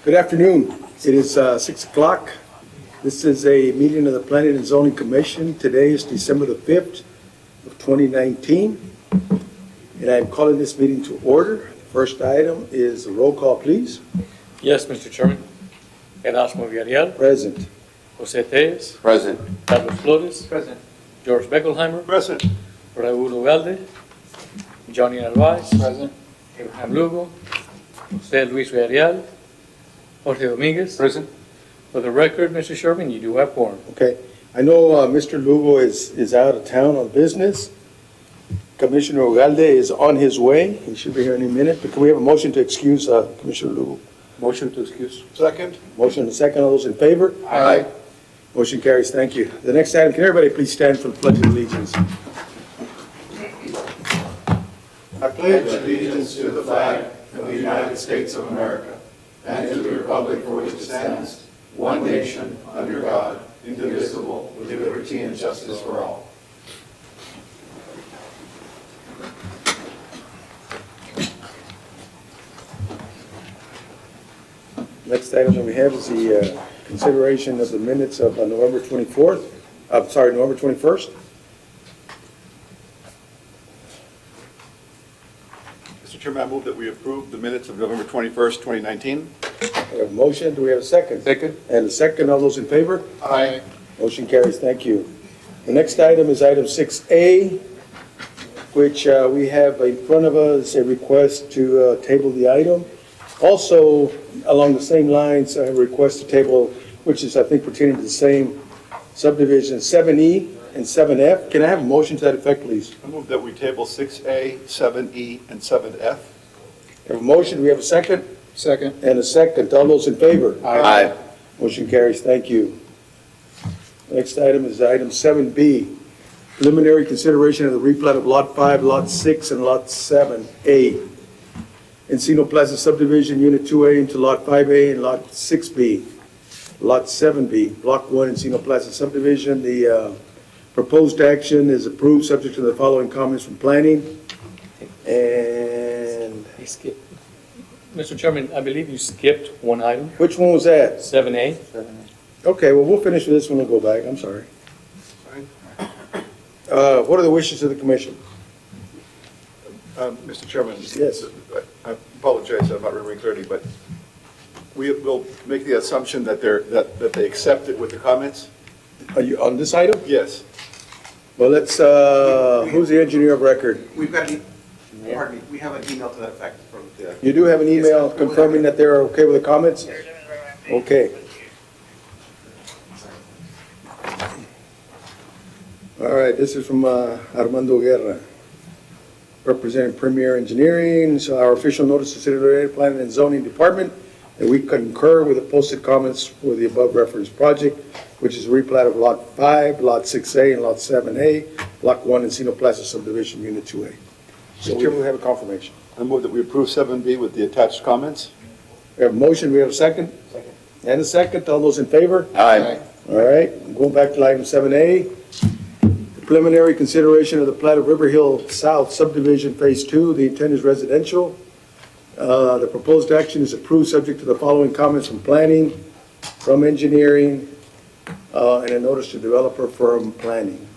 Good afternoon. It is 6 o'clock. This is a meeting of the Planning and Zoning Commission. Today is December the 5th of 2019. And I'm calling this meeting to order. First item is a roll call, please. Yes, Mr. Chairman. Erasmo Villarreal. Present. Jose Tellez. Present. Carlos Flores. Present. George Beckelheimer. Present. Raúl Ugalde. Johnny Narvaez. Present. Abraham Lugo. Jose Luis Villarreal. Jorge Dominguez. Present. For the record, Mr. Sherman, you do have quorum. Okay. I know Mr. Lugo is out of town on business. Commissioner Ugalde is on his way. He should be here any minute. But can we have a motion to excuse Commissioner Lugo? Motion to excuse. Second. Motion and second. All those in favor? Aye. Motion carries. Thank you. The next item, can everybody please stand for the Pledge of Allegiance? I pledge allegiance to the flag of the United States of America and to the republic for which it stands, one nation, under God, indivisible, with liberty and justice for all. Next item that we have is the consideration of the minutes of November 24th. I'm sorry, November 21st. Mr. Chairman, I move that we approve the minutes of November 21st, 2019. We have a motion. Do we have a second? Second. And a second. All those in favor? Aye. Motion carries. Thank you. The next item is item 6A, which we have in front of us a request to table the item. Also, along the same lines, a request to table, which is, I think, pertaining to the same subdivision, 7E and 7F. Can I have a motion to that effect, please? I move that we table 6A, 7E, and 7F. We have a motion. Do we have a second? Second. And a second. All those in favor? Aye. Motion carries. Thank you. Next item is item 7B, preliminary consideration of the replat of Lot 5, Lot 6, and Lot 7A. Encino Plaza subdivision, Unit 2A into Lot 5A and Lot 6B. Lot 7B, Block 1, Encino Plaza subdivision. The proposed action is approved subject to the following comments from planning. And Mr. Chairman, I believe you skipped one item, which one was that? 7A. Okay, well, we'll finish with this one and go back. I'm sorry. What are the wishes of the commission? Mr. Chairman. Yes. I apologize, I'm not remembering clearly, but we will make the assumption that they accept it with the comments? Are you on this item? Yes. Well, let's, who's the engineer of record? We've got, pardon me, we have an email to that effect from the. You do have an email confirming that they're okay with the comments? Okay. All right, this is from Armando Guerra, representing Premier Engineering. So our official notice to City Related Planning and Zoning Department that we concur with the posted comments for the above referenced project, which is a replat of Lot 5, Lot 6A, and Lot 7A, Block 1, Encino Plaza subdivision, Unit 2A. So we have a confirmation. I move that we approve 7B with the attached comments. We have a motion, we have a second? Second. And a second, all those in favor? Aye. All right, going back to item 7A. Preliminary consideration of the plat of River Hill South subdivision, Phase 2. The intent is residential. The proposed action is approved subject to the following comments from planning, from engineering, and a notice to developer from planning.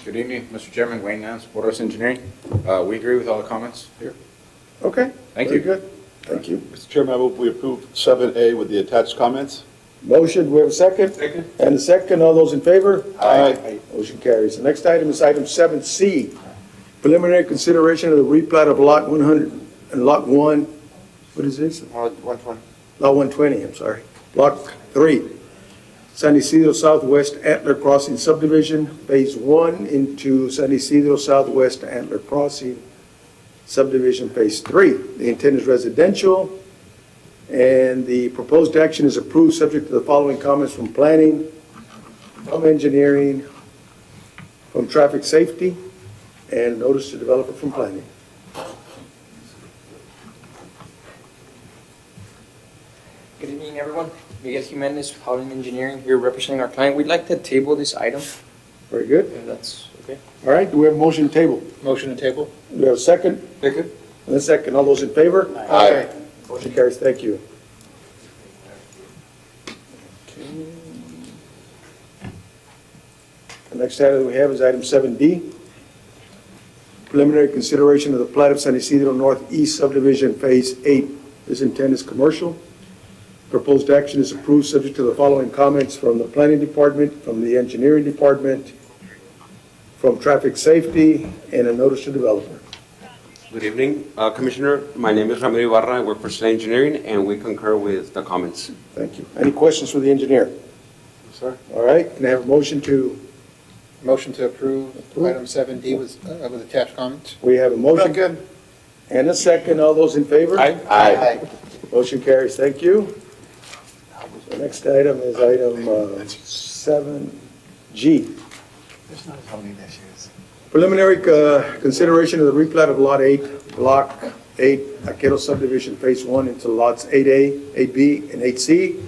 Good evening, Mr. Chairman, Wayne Nance, Boardhouse Engineering. We agree with all the comments here. Okay. Thank Very you. good. Thank you. Mr. Chairman, I move we approve 7A with the attached comments. Motion, do we have a second? Second. And a second, all those in favor? Aye. Motion carries. The next item is item 7C, preliminary consideration of the replat of Lot 100 and Lot 1, what is this? 120. Lot 120, I'm sorry. Block 3, San Isidro Southwest Antler Crossing subdivision, Phase 1 into San Isidro Southwest Antler Crossing subdivision, Phase 3. The intent is residential. And the proposed action is approved subject to the following comments from planning, from engineering, from traffic safety, and notice to developer from planning. Good evening, everyone. Miguel Jimenez, Howland Engineering, here representing our client. We'd like to table this item, Very good. if that's okay. All right, do we have a motion to table? Motion to table. Do we have a second? Second. And a second. All those in favor? Aye. Motion carries, thank you. The next item we have is item 7D. Preliminary consideration of the plat of San Isidro Northeast Subdivision Phase 8. This intent is commercial. Proposed action is approved subject to the following comments from the planning department, from the engineering department, from traffic safety, and a notice to developer. Good evening, Commissioner. My name is Ramiro Ibarra. I work for Slay Engineering, and we concur with the comments. Thank you. Any questions for the engineer? Sir? All right, can I have a motion to, Motion to approve item 7D with attached comments? we have a motion Second. and a second. All those in favor? Aye. Motion carries. Thank you. The next item is item 7G. There's not zoning issues. Preliminary consideration of the replat of Lot 8, Block 8, Aquero subdivision Phase 1 into lots 8A, 8B, and 8C.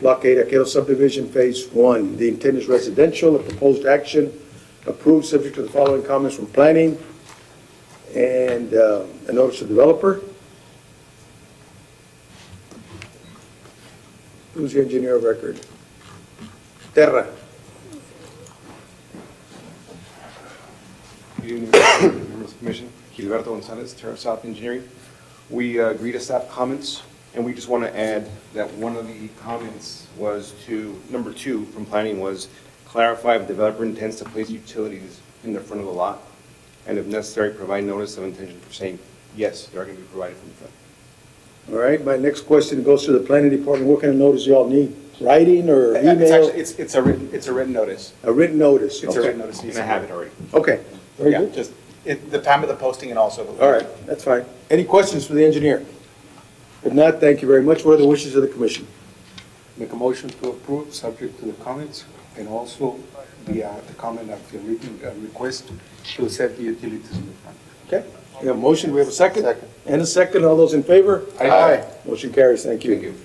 Block 8, Aquero subdivision Phase 1. The intent is residential. A proposed action approved subject to the following comments from planning and a notice to developer. Who's the engineer of record? Terra. Good evening, members of the commission. Gilberto Gonzalez, Terra South Engineering. We agree to staff comments, and we just want to add that one of the comments was to, number 2 from planning was clarify if developer intends to place utilities in the front of the lot, and if necessary, provide notice of intention for saying, yes, they are going to be provided from the front. All right, my next question goes to the planning department. What kind of notice y'all need? Writing or email? It's a written notice. A written notice? It's a Okay. written notice, and I have it already. Okay, very Yeah, good. just the time of the posting and also. All right, that's fine. Any questions for the engineer? If not, thank you very much. What are the wishes of the commission? Make a motion to approve, subject to the comments, and also the comment of the written request to set the utilities in the front. Okay, we have a motion, we have a second? Second. And a second, all those in favor? Aye. Motion carries, thank you.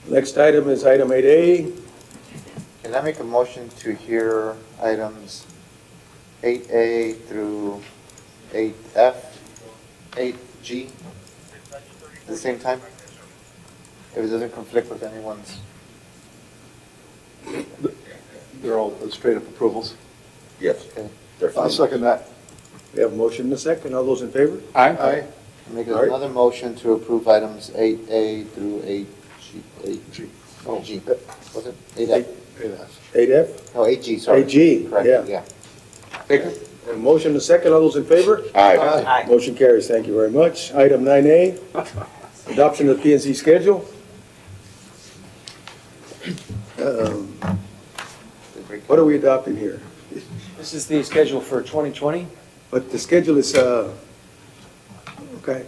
Next item is item 8A. Can I make a motion to hear items 8A through 8F, 8G at the same time? If it doesn't conflict with anyone's. They're all straight up approvals. Yes. Okay. I'll second that. We have a motion and a second, all those in favor? Aye. Make All right. another motion to approve items 8A through 8G. 8G. Oh, G. Was it? 8F. 8F? No, 8G, sorry. 8G, Correct, yeah. yeah. We have a motion and a second, all those in favor? Aye. Motion carries, thank you very much. Item 9A, adoption of the P&Z schedule. What are we adopting here? This is the schedule for 2020. But the schedule is, okay.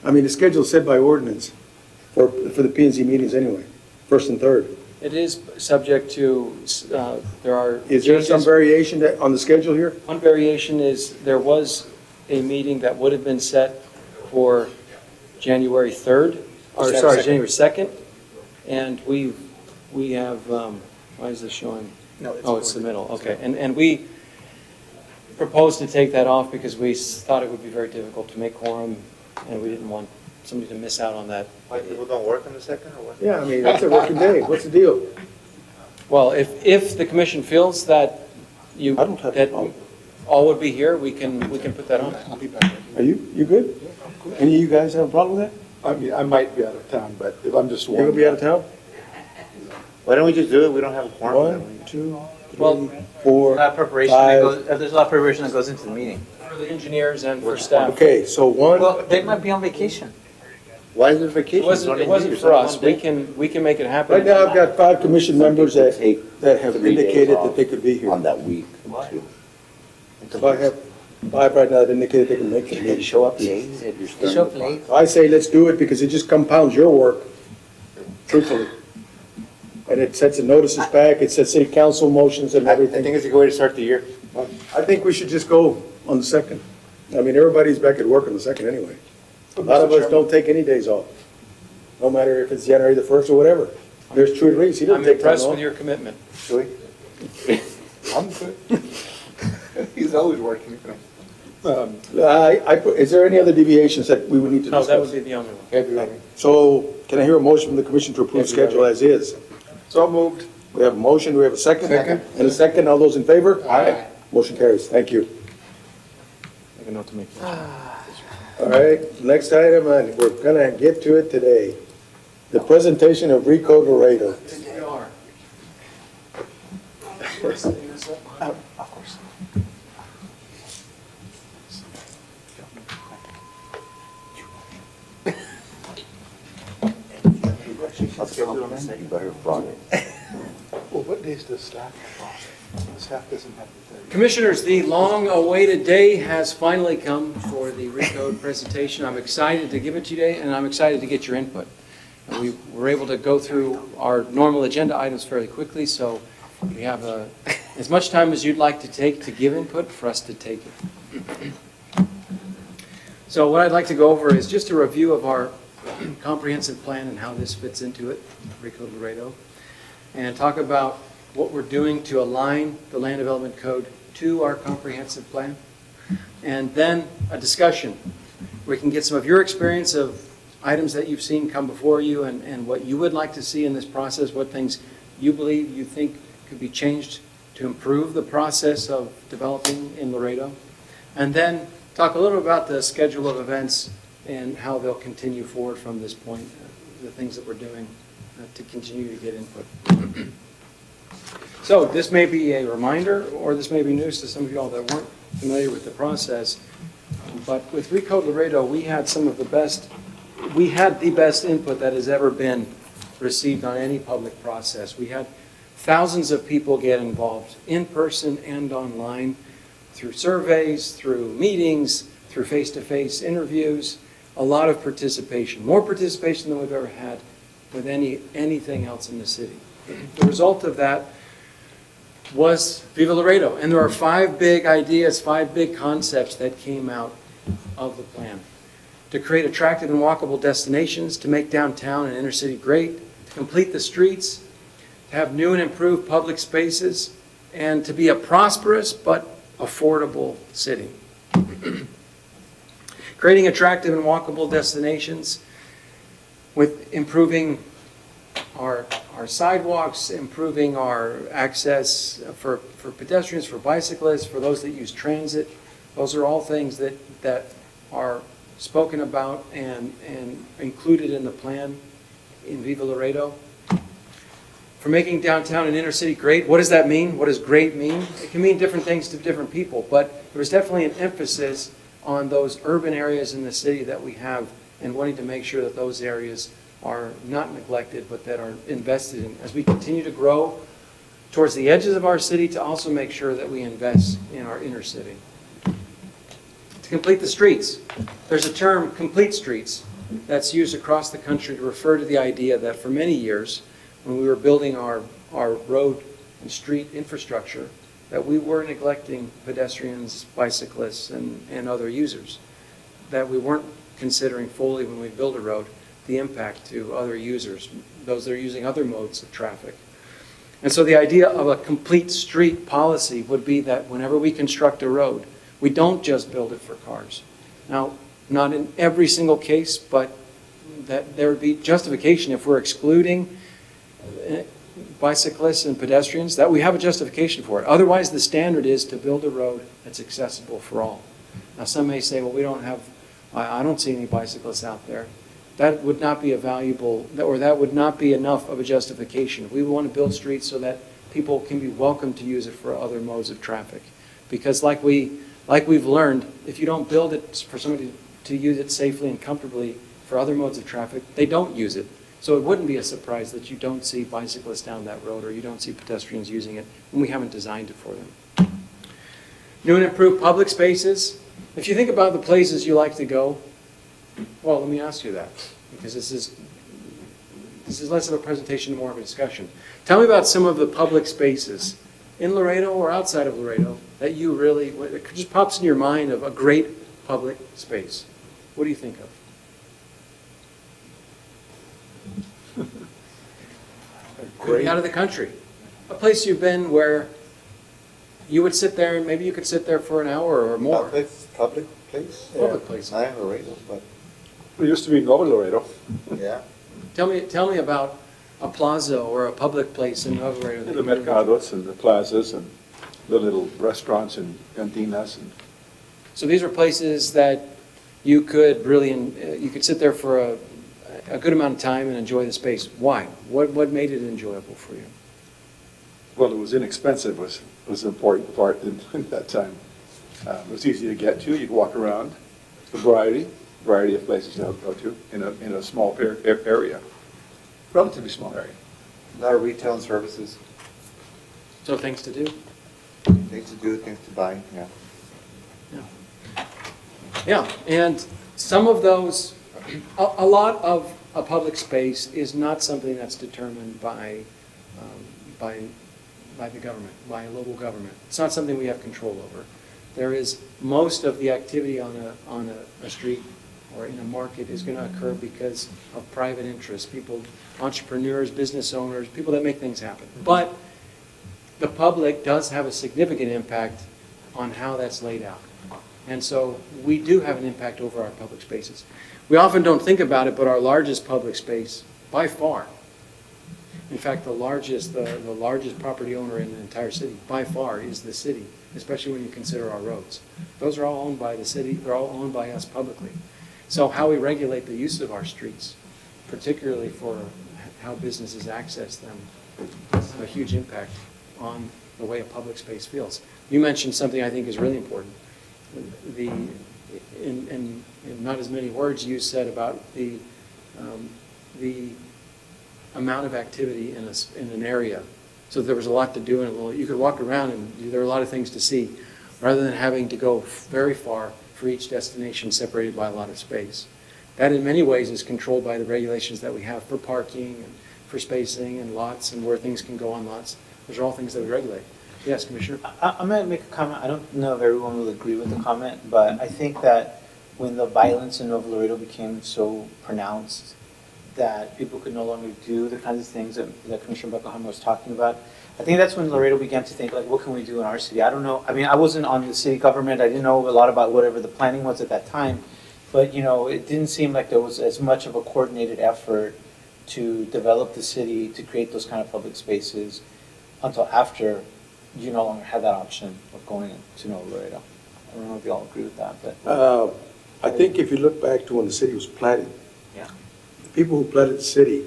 I mean, the schedule is set by ordinance for the P&Z meetings anyway, first and third. It is subject to, there are Is there some changes. variation on the schedule here? One variation is there was a meeting that would have been set for January 3rd, or sorry, January 2nd. And we have, why is this showing? No, Oh, it's the middle, okay. And we proposed to take that off because we thought it would be very difficult to make quorum, and we didn't want somebody to miss out on that. Why, people don't work on the second or what? Yeah, I mean, that's a working day. What's the deal? Well, if the commission feels that you, I don't have a that problem. all would be here, we can put that on. I'll be back. Are you good? Any of you guys have a problem with that? I mean, I might be out of town, but if I'm just You're gonna be out of town? Why don't we just do it? We don't have a quorum. 1, 2, Well, 3, 4, Preparation, 5. there's a lot of preparation that goes into the meeting. for the engineers and for staff. Okay, so 1, Well, they might be on vacation. Why is it It vacation? wasn't for us. We can make it happen. right now I've got 5 commission members that have 3 days indicated off that they could be here. on that week. too. So I have 5 right now that indicated they can make the meeting. Show up late if you're starting. Show up late. I say let's do it because it just compounds your work, truthfully. And it sets the notices back, it sets city council motions and I think everything. it's a good way to start the year. I think we should just go on the 2nd. I mean, everybody's back at work on the 2nd anyway. A lot of us don't take any days off, no matter if it's January the 1st or whatever. There's Troy Reese, he doesn't I'm take time impressed off. with your commitment. Joey? I'm good. He's always working. Is there any other deviations that we would need to No, discuss? that would be the only one. February. So can I hear a motion from the commission to approve schedule as is? So moved. We have a motion, do we have a second? Second. And a second, all those in favor? Aye. Motion carries, thank you. Make a note to make. All right, next item, and we're gonna get to it today. The presentation of Rico Laredo. They are. Well, what days does staff have? Staff doesn't have the 30. Commissioners, the long-awaited day has finally come for the RECODE presentation. I'm excited to give it to you today, and I'm excited to get your input. We were able to go through our normal agenda items fairly quickly, so we have as much time as you'd like to take to give input for us to take it. So what I'd like to go over is just a review of our comprehensive plan and how this fits into it, RECODE Laredo, and talk about what we're doing to align the Land Development Code to our comprehensive plan, and then a discussion. We can get some of your experience of items that you've seen come before you and what you would like to see in this process, what things you believe you think could be changed to improve the process of developing in Laredo, and then talk a little about the schedule of events and how they'll continue forward from this point, the things that we're doing to continue to get input. So this may be a reminder, or this may be news to some of you all that weren't familiar with the process, but with RECODE Laredo, we had the best input that has ever been received on any public process. We had thousands of people get involved in person and online through surveys, through meetings, through face-to-face interviews, a lot of participation, more participation than we've ever had with anything else in the city. The result of that was Viva Laredo, and there are 5 big ideas, 5 big concepts that came out of the plan. To create attractive and walkable destinations, to make downtown and inner city great, to complete the streets, to have new and improved public spaces, and to be a prosperous but affordable city. Creating attractive and walkable destinations with improving our sidewalks, improving our access for pedestrians, for bicyclists, for those that use transit. Those are all things that are spoken about and included in the plan in Viva Laredo. For making downtown and inner city great, what does that mean? What does great mean? It can mean different things to different people, but there was definitely an emphasis on those urban areas in the city that we have and wanting to make sure that those areas are not neglected, but that are invested in as we continue to grow towards the edges of our city, to also make sure that we invest in our inner city. To complete the streets, there's a term, complete streets, that's used across the country to refer to the idea that for many years, when we were building our road and street infrastructure, that we were neglecting pedestrians, bicyclists, and other users, that we weren't considering fully when we build a road the impact to other users, those that are using other modes of traffic. And so the idea of a complete street policy would be that whenever we construct a road, we don't just build it for cars. Now, not in every single case, but that there would be justification if we're excluding bicyclists and pedestrians, that we have a justification for it. Otherwise, the standard is to build a road that's accessible for all. Now, some may say, well, we don't have, I don't see any bicyclists out there. That would not be a valuable, or that would not be enough of a justification. We want to build streets so that people can be welcome to use it for other modes of traffic. Because like we've learned, if you don't build it for somebody to use it safely and comfortably for other modes of traffic, they don't use it. So it wouldn't be a surprise that you don't see bicyclists down that road, or you don't see pedestrians using it when we haven't designed it for them. New and improved public spaces. If you think about the places you like to go, well, let me ask you that, because this is less of a presentation, more of a discussion. Tell me about some of the public spaces in Laredo or outside of Laredo that you really, it just pops in your mind of a great public space. What do you think of? Could be out of the country. A place you've been where you would sit there and maybe you could sit there for an hour or more. It's public place? Public place. Not in Laredo, but, It used to be Nova Laredo. yeah. Tell me about a plaza or a public place in Nuevo Laredo. that The you- mercados and the plazas and the little restaurants and cantinas and So these are places that you could really, you could sit there for a good amount of time and enjoy the space. Why? What made it enjoyable for you? well, it was inexpensive was an important part in that time. It was easy to get to. You'd walk around. The variety of places to go to in a small area, relatively small area. A lot of retail and services, So things to do? things to do, things to buy, yeah. Yeah, and some of those, a lot of a public space is not something that's determined by the government, by local government. It's not something we have control over. There is, most of the activity on a street or in a market is going to occur because of private interests, people, entrepreneurs, business owners, people that make things happen. But the public does have a significant impact on how that's laid out. And so we do have an impact over our public spaces. We often don't think about it, but our largest public space, by far, in fact, the largest property owner in the entire city, by far, is the city, especially when you consider our roads. Those are all owned by the city, they're all owned by us publicly. So how we regulate the use of our streets, particularly for how businesses access them, has a huge impact on the way a public space feels. You mentioned something I think is really important. In not as many words you said about the amount of activity in an area. So there was a lot to do, and you could walk around and there were a lot of things to see, rather than having to go very far for each destination separated by a lot of space. That in many ways is controlled by the regulations that we have for parking and for spacing and lots and where things can go on lots. Those are all things that we regulate. Yes, Commissioner? I'm going to make a comment. I don't know if everyone will agree with the comment, but I think that when the violence in Nuevo Laredo became so pronounced that people could no longer do the kinds of things that Commissioner Beckelheimer was talking about, I think that's when Laredo began to think, like, what can we do in our city? I don't know. I mean, I wasn't on the city government. I didn't know a lot about whatever the planning was at that time. But, you know, it didn't seem like there was as much of a coordinated effort to develop the city, to create those kind of public spaces until after you no longer had that option of going to Nuevo Laredo. I don't know if you all agree with that, but. I think if you look back to when the city was platted, Yeah. the people who platted the city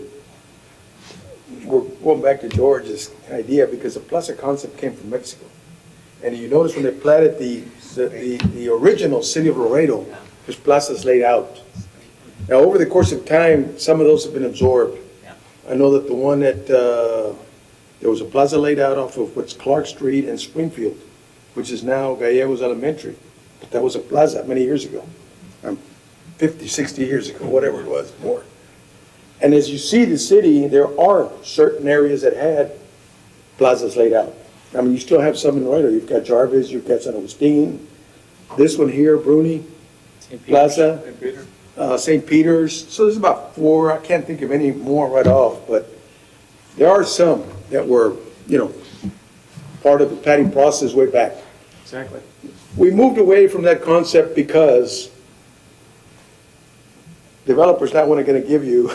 were going back to George's idea, because the plaza concept came from Mexico. And you notice when they platted the original city of Laredo, there's plazas laid out. Now, over the course of time, some of those have been absorbed. Yeah. I know that the one that, there was a plaza laid out off of what's Clark Street and Springfield, which is now Gallegos Elementary. But that was a plaza many years ago, 50, 60 years ago, whatever it was, more. And as you see the city, there are certain areas that had plazas laid out. I mean, you still have some in Laredo. You've got Jarvis, you've got San Agustin, this one here, Bruni Plaza, St. Peter's. So there's about 4. I can't think of any more right off, but there are some that were, you know, part of the planning process way back. Exactly. We moved away from that concept because developers not going to give you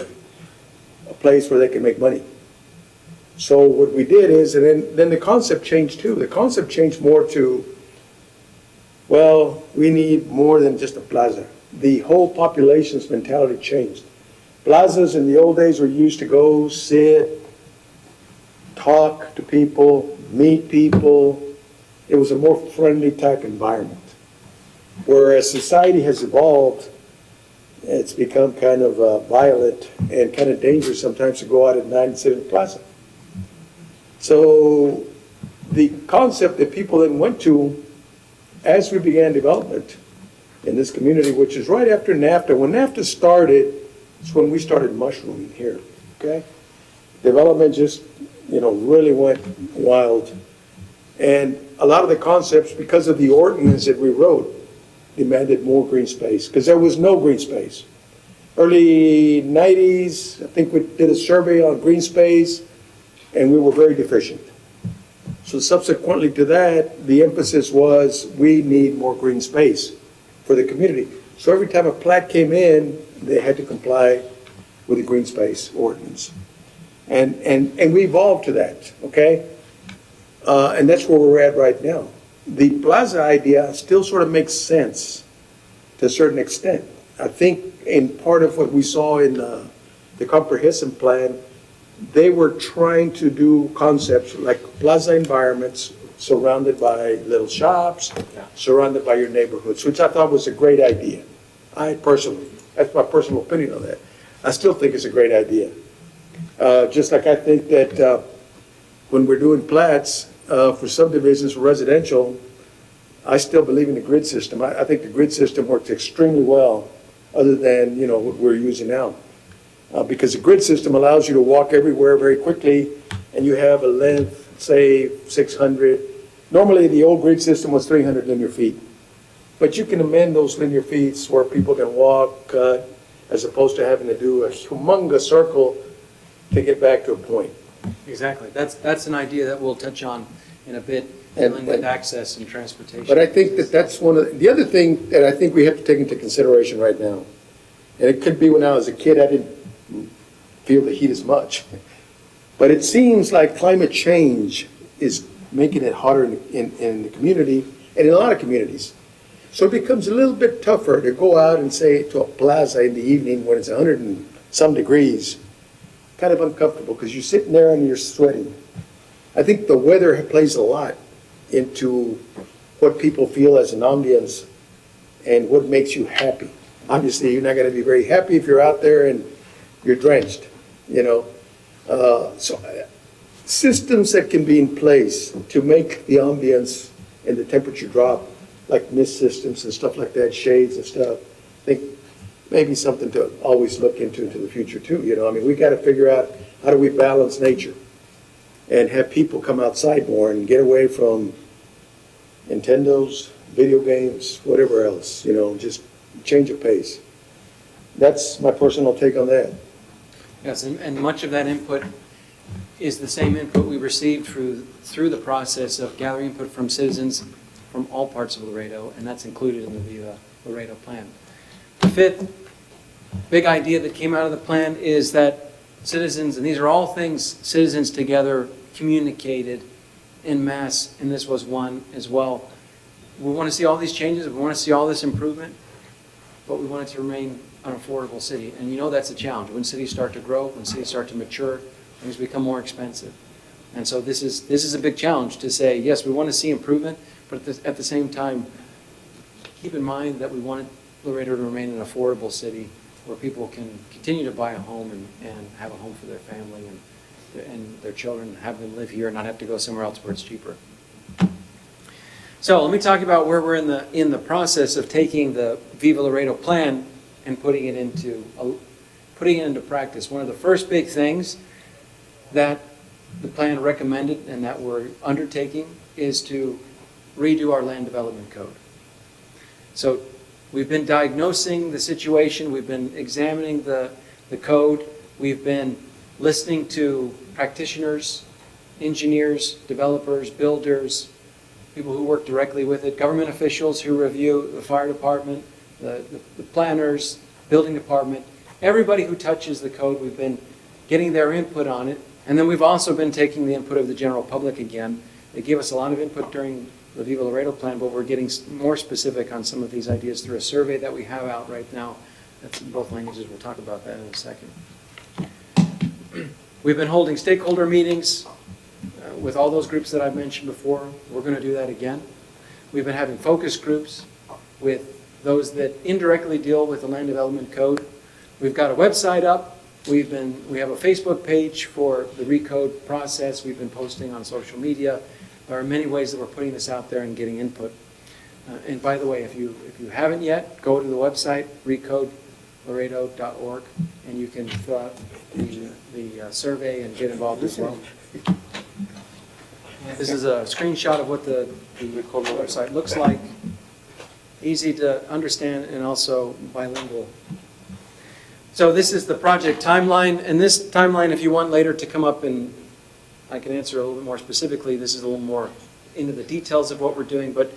a place where they can make money. So what we did is, and then the concept changed too. The concept changed more to, well, we need more than just a plaza. The whole population's mentality changed. Plazas in the old days were used to go, sit, talk to people, meet people. It was a more friendly type environment. Whereas society has evolved, it's become kind of violent and kind of dangerous sometimes to go out at night and sit in the plaza. So the concept that people then went to as we began development in this community, which is right after NAFTA. When NAFTA started, it's when we started mushrooming here, okay? Development just, you know, really went wild. And a lot of the concepts, because of the ordinance that we wrote, demanded more green space, because there was no green space. Early 90s, I think we did a survey on green space, and we were very deficient. So subsequently to that, the emphasis was we need more green space. for the community. So every time a plat came in, they had to comply with the green space ordinance. And we evolved to that, okay? And that's where we're at right now. The plaza idea still sort of makes sense to a certain extent. I think in part of what we saw in the comprehensive plan, they were trying to do concepts like plaza environments surrounded by little shops, surrounded by your neighborhoods, which I thought was a great idea. I personally, that's my personal opinion on that. I still think it's a great idea. Just like I think that when we're doing plats for subdivisions for residential, I still believe in the grid system. I think the grid system works extremely well, other than, you know, what we're using now. Because the grid system allows you to walk everywhere very quickly, and you have a length, say, 600. Normally, the old grid system was 300 linear feet. But you can amend those linear feet where people can walk, as opposed to having to do a humongous circle to get back to a point. Exactly. That's an idea that we'll touch on in a bit, dealing with access and transportation. But I think that that's one of the other thing that I think we have to take into consideration right now. And it could be when I was a kid, I didn't feel the heat as much. But it seems like climate change is making it hotter in the community and in a lot of communities. So it becomes a little bit tougher to go out and say to a plaza in the evening when it's 100 and some degrees, kind of uncomfortable because you're sitting there and you're sweating. I think the weather plays a lot into what people feel as an ambience and what makes you happy. Obviously, you're not going to be very happy if you're out there and you're drenched, you know. Systems that can be in place to make the ambience and the temperature drop, like mist systems and stuff like that, shades and stuff, I think maybe something to always look into the future too, you know. I mean, we got to figure out how do we balance nature and have people come outside more and get away from Nintendos, video games, whatever else, you know, just change of pace. That's my personal take on that. Yes, and much of that input is the same input we received through the process of gathering input from citizens from all parts of Laredo, and that's included in the Viva Laredo plan. The fifth big idea that came out of the plan is that citizens, and these are all things citizens together communicated en masse, and this was one as well. We want to see all these changes, we want to see all this improvement, but we want it to remain an affordable city. And you know that's a challenge. When cities start to grow, when cities start to mature, things become more expensive. And so this is a big challenge to say, yes, we want to see improvement, but at the same time, keep in mind that we want Laredo to remain an affordable city where people can continue to buy a home and have a home for their family and their children, have them live here and not have to go somewhere else where it's cheaper. So let me talk about where we're in the process of taking the Viva Laredo plan and putting it into practice. One of the first big things that the plan recommended and that we're undertaking is to redo our land development code. So we've been diagnosing the situation, we've been examining the code, we've been listening to practitioners, engineers, developers, builders, people who work directly with it, government officials who review the fire department, the planners, building department, everybody who touches the code, we've been getting their input on it. And then we've also been taking the input of the general public again. They gave us a lot of input during the Viva Laredo plan, but we're getting more specific on some of these ideas through a survey that we have out right now. That's in both languages. We'll talk about that in a second. We've been holding stakeholder meetings with all those groups that I've mentioned before. We're going to do that again. We've been having focus groups with those that indirectly deal with the land development code. We've got a website up. We have a Facebook page for the recode process. We've been posting on social media. There are many ways that we're putting this out there and getting input. And by the way, if you haven't yet, go to the website, recodelaredo.org, and you can fill out the survey and get involved as well. This is a screenshot of what the Recode website looks like. Easy to understand and also bilingual. So this is the project timeline, and this timeline, if you want later to come up and I can answer a little bit more specifically, this is a little more into the details of what we're doing, but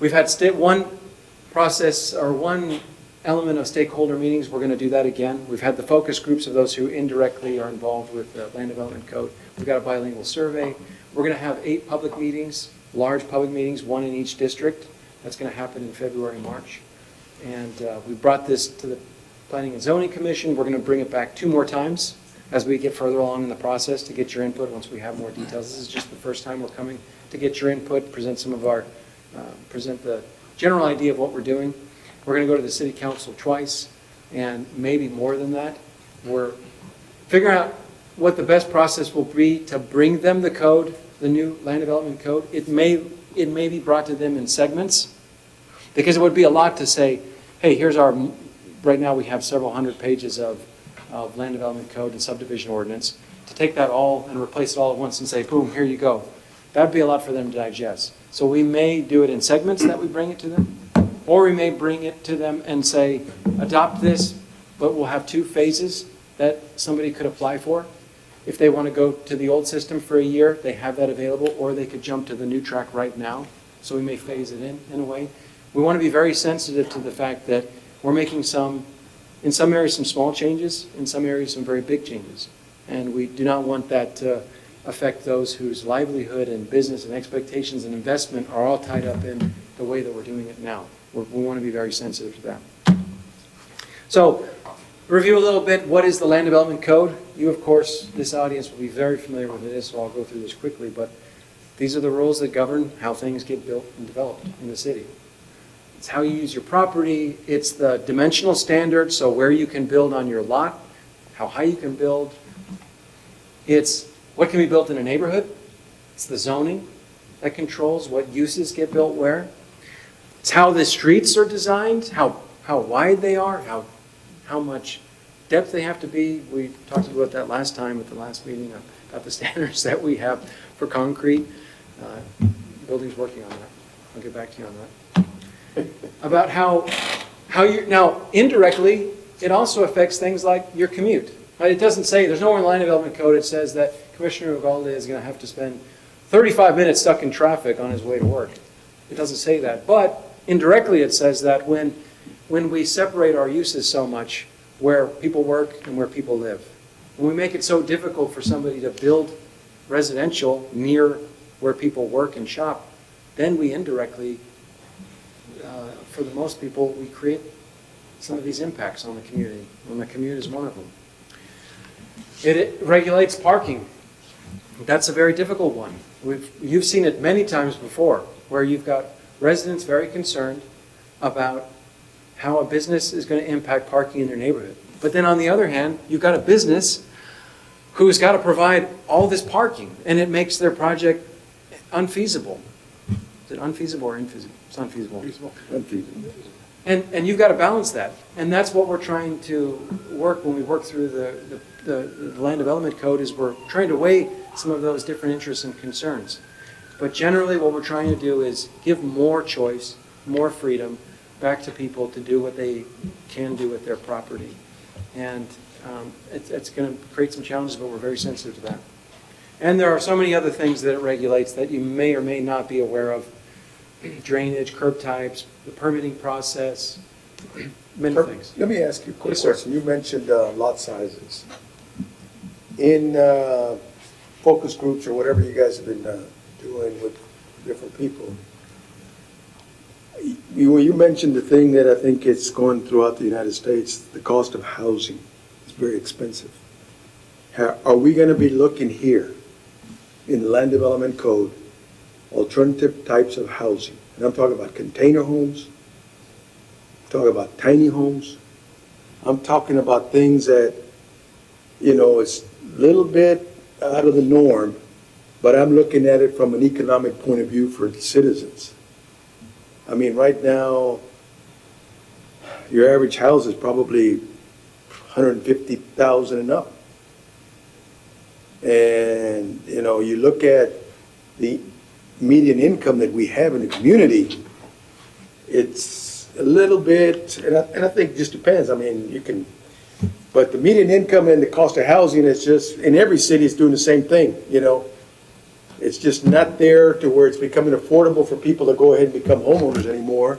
we've had one process, or one element of stakeholder meetings, we're going to do that again. We've had the focus groups of those who indirectly are involved with the land development code. We've got a bilingual survey. We're going to have 8 public meetings, large public meetings, 1 in each district. That's going to happen in February, March. And we brought this to the Planning and Zoning Commission. We're going to bring it back 2 more times as we get further along in the process to get your input once we have more details. This is just the first time we're coming to get your input, present some of our, present the general idea of what we're doing. We're going to go to the City Council twice, and maybe more than that. We're figuring out what the best process will be to bring them the code, the new land development code. It may be brought to them in segments, because it would be a lot to say, hey, here's our, right now we have several hundred pages of land development code and subdivision ordinance. To take that all and replace it all at once and say, boom, here you go. That'd be a lot for them to digest. So we may do it in segments that we bring it to them, or we may bring it to them and say, adopt this, but we'll have 2 phases that somebody could apply for. If they want to go to the old system for a year, they have that available, or they could jump to the new track right now. So we may phase it in a way. We want to be very sensitive to the fact that we're making in some areas, some small changes, in some areas, some very big changes. And we do not want that to affect those whose livelihood and business and expectations and investment are all tied up in the way that we're doing it now. We want to be very sensitive to that. So, review a little bit, what is the Land Development Code? You, of course, this audience will be very familiar with this, so I'll go through this quickly, but these are the rules that govern how things get built and developed in the city. It's how you use your property, it's the dimensional standards, so where you can build on your lot, how high you can build. It's what can be built in a neighborhood. It's the zoning that controls what uses get built where. It's how the streets are designed, how wide they are, how much depth they have to be. We talked about that last time at the last meeting about the standards that we have for concrete. Building's working on that. I'll get back to you on that. About how you, now indirectly, it also affects things like your commute. Right? It doesn't say, there's nowhere in the land development code it says that Commissioner Ugalde is going to have to spend 35 minutes stuck in traffic on his way to work. It doesn't say that, but indirectly it says that when we separate our uses so much, where people work and where people live, when we make it so difficult for somebody to build residential near where people work and shop, then we indirectly, for the most people, we create some of these impacts on the community, and the commute is one of them. It regulates parking. That's a very difficult one. You've seen it many times before, where you've got residents very concerned about how a business is going to impact parking in their neighborhood. But then on the other hand, you've got a business who's got to provide all this parking, and it makes their project unfeasible. Is it unfeasible or infeasible? It's unfeasible. Unfeasible. And you've got to balance that. And that's what we're trying to work when we work through the land development code, is we're trying to weigh some of those different interests and concerns. But generally what we're trying to do is give more choice, more freedom back to people to do what they can do with their property. And it's going to create some challenges, but we're very sensitive to that. And there are so many other things that it regulates that you may or may not be aware of. Drainage, curb types, the permitting process, many things. Let me ask you a quick Yes, sir. question. You mentioned lot sizes. In focus groups or whatever you guys have been doing with different people, you mentioned the thing that I think it's going throughout the United States, the cost of housing is very expensive. Are we going to be looking here in the land development code, alternative types of housing? And I'm talking about container homes, I'm talking about tiny homes, I'm talking about things that, you know, it's a little bit out of the norm, but I'm looking at it from an economic point of view for the citizens. I mean, right now, your average house is probably $150,000 and up. And, you know, you look at the median income that we have in the community, it's a little bit, and I think it just depends. I mean, you can, but the median income and the cost of housing is just, in every city is doing the same thing, you know. It's just not there to where it's becoming affordable for people to go ahead and become homeowners anymore.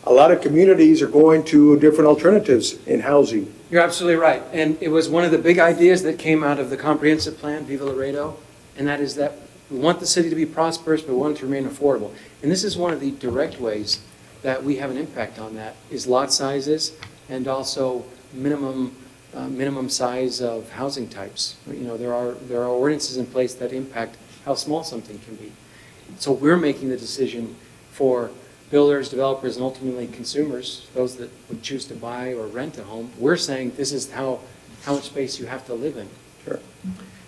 a lot of communities are going to different alternatives in housing. You're absolutely right. And it was one of the big ideas that came out of the comprehensive plan, Viva Laredo, and that is that we want the city to be prosperous, but we want it to remain affordable. And this is one of the direct ways that we have an impact on that, is lot sizes and also minimum size of housing types. You know, there are ordinances in place that impact how small something can be. So we're making the decision for builders, developers, and ultimately consumers, those that would choose to buy or rent a home. We're saying this is how much space you have to live in. Sure.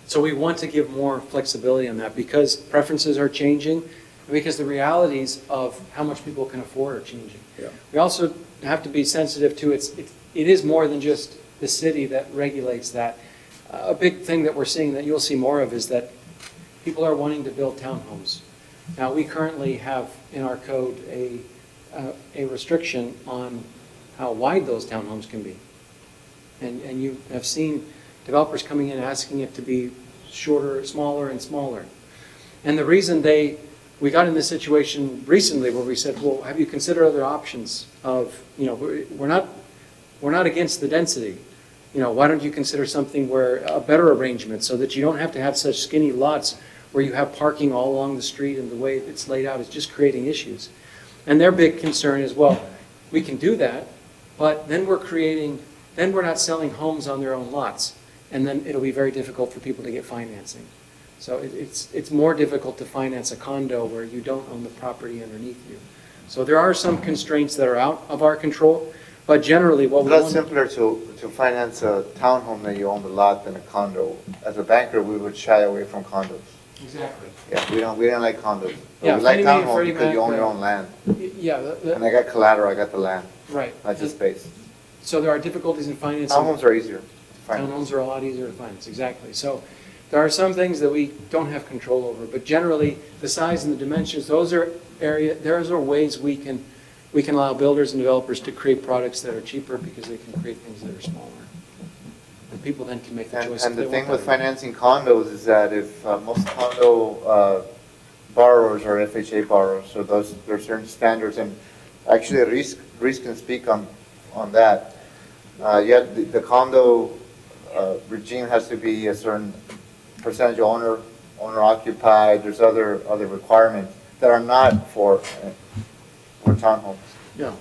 So we want to give more flexibility on that because preferences are changing, and because the realities of how much people can afford are changing. Yeah. We also have to be sensitive to it is more than just the city that regulates that. A big thing that we're seeing that you'll see more of is that people are wanting to build townhomes. Now, we currently have in our code a restriction on how wide those townhomes can be. And you have seen developers coming in asking it to be shorter, smaller, and smaller. And the reason we got in this situation recently where we said, well, have you considered other options of, you know, we're not against the density. You know, why don't you consider something where a better arrangement so that you don't have to have such skinny lots where you have parking all along the street and the way it's laid out is just creating issues. And their big concern is, well, we can do that, but then we're not selling homes on their own lots. And then it'll be very difficult for people to get financing. So it's more difficult to finance a condo where you don't own the property underneath you. So there are some constraints that are out of our control, but generally what we want... It's simpler to finance a townhome that you own the lot than a condo. As a banker, we would shy away from condos. Exactly. Yeah, we don't like condos. But Yeah, we like Fannie Mae and townhomes Freddie because you Mac, own your own land. Yeah. And I got collateral, I got the land, Right. not just space. So there are difficulties in financing. Townhomes are easier to finance. Townhomes are a lot easier to finance, exactly. So there are some things that we don't have control over, but generally the size and the dimensions, those are ways we can allow builders and developers to create products that are cheaper because they can create things that are smaller. And people then can make the choice. And the thing with financing condos is that if most condo borrowers are FHA borrowers, so there are certain standards, and actually Reese can speak on that. Yet the condo regime has to be a certain percentage owner occupied. There's other requirements that are not for townhomes. Yeah.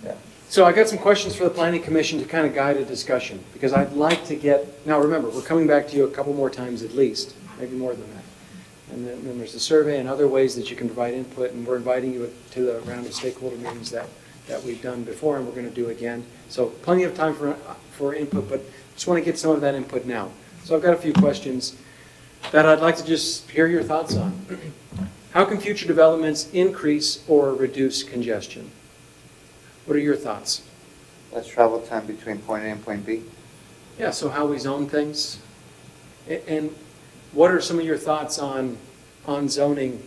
Yeah. So I got some questions for the Planning Commission to kind of guide a discussion, because I'd like to get, now remember, we're coming back to you a couple more times at least, maybe more than that. And then there's the survey and other ways that you can provide input, and we're inviting you to the round of stakeholder meetings that we've done before and we're going to do again. So plenty of time for input, but just want to get some of that input now. So I've got a few questions that I'd like to just hear your thoughts on. How can future developments increase or reduce congestion? What are your thoughts? Less travel time between point A and point B. Yeah, so how we zone things. And what are some of your thoughts on zoning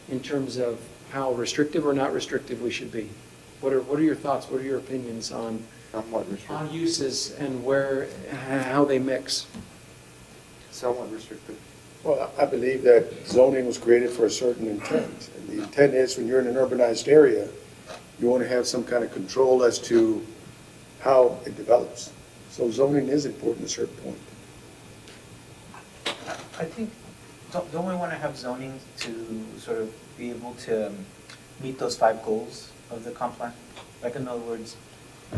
in terms of how restrictive or not restrictive we should be? What are your thoughts? What are your opinions on uses and how they mix? Somewhat restrictive. Well, I believe that zoning was created for a certain intent. And the intent is when you're in an urbanized area, you want to have some kind of control as to how it develops. So zoning is important at a certain point. I think, don't we want to have zoning to sort of be able to meet those 5 goals of the comp plan? Like, in other words,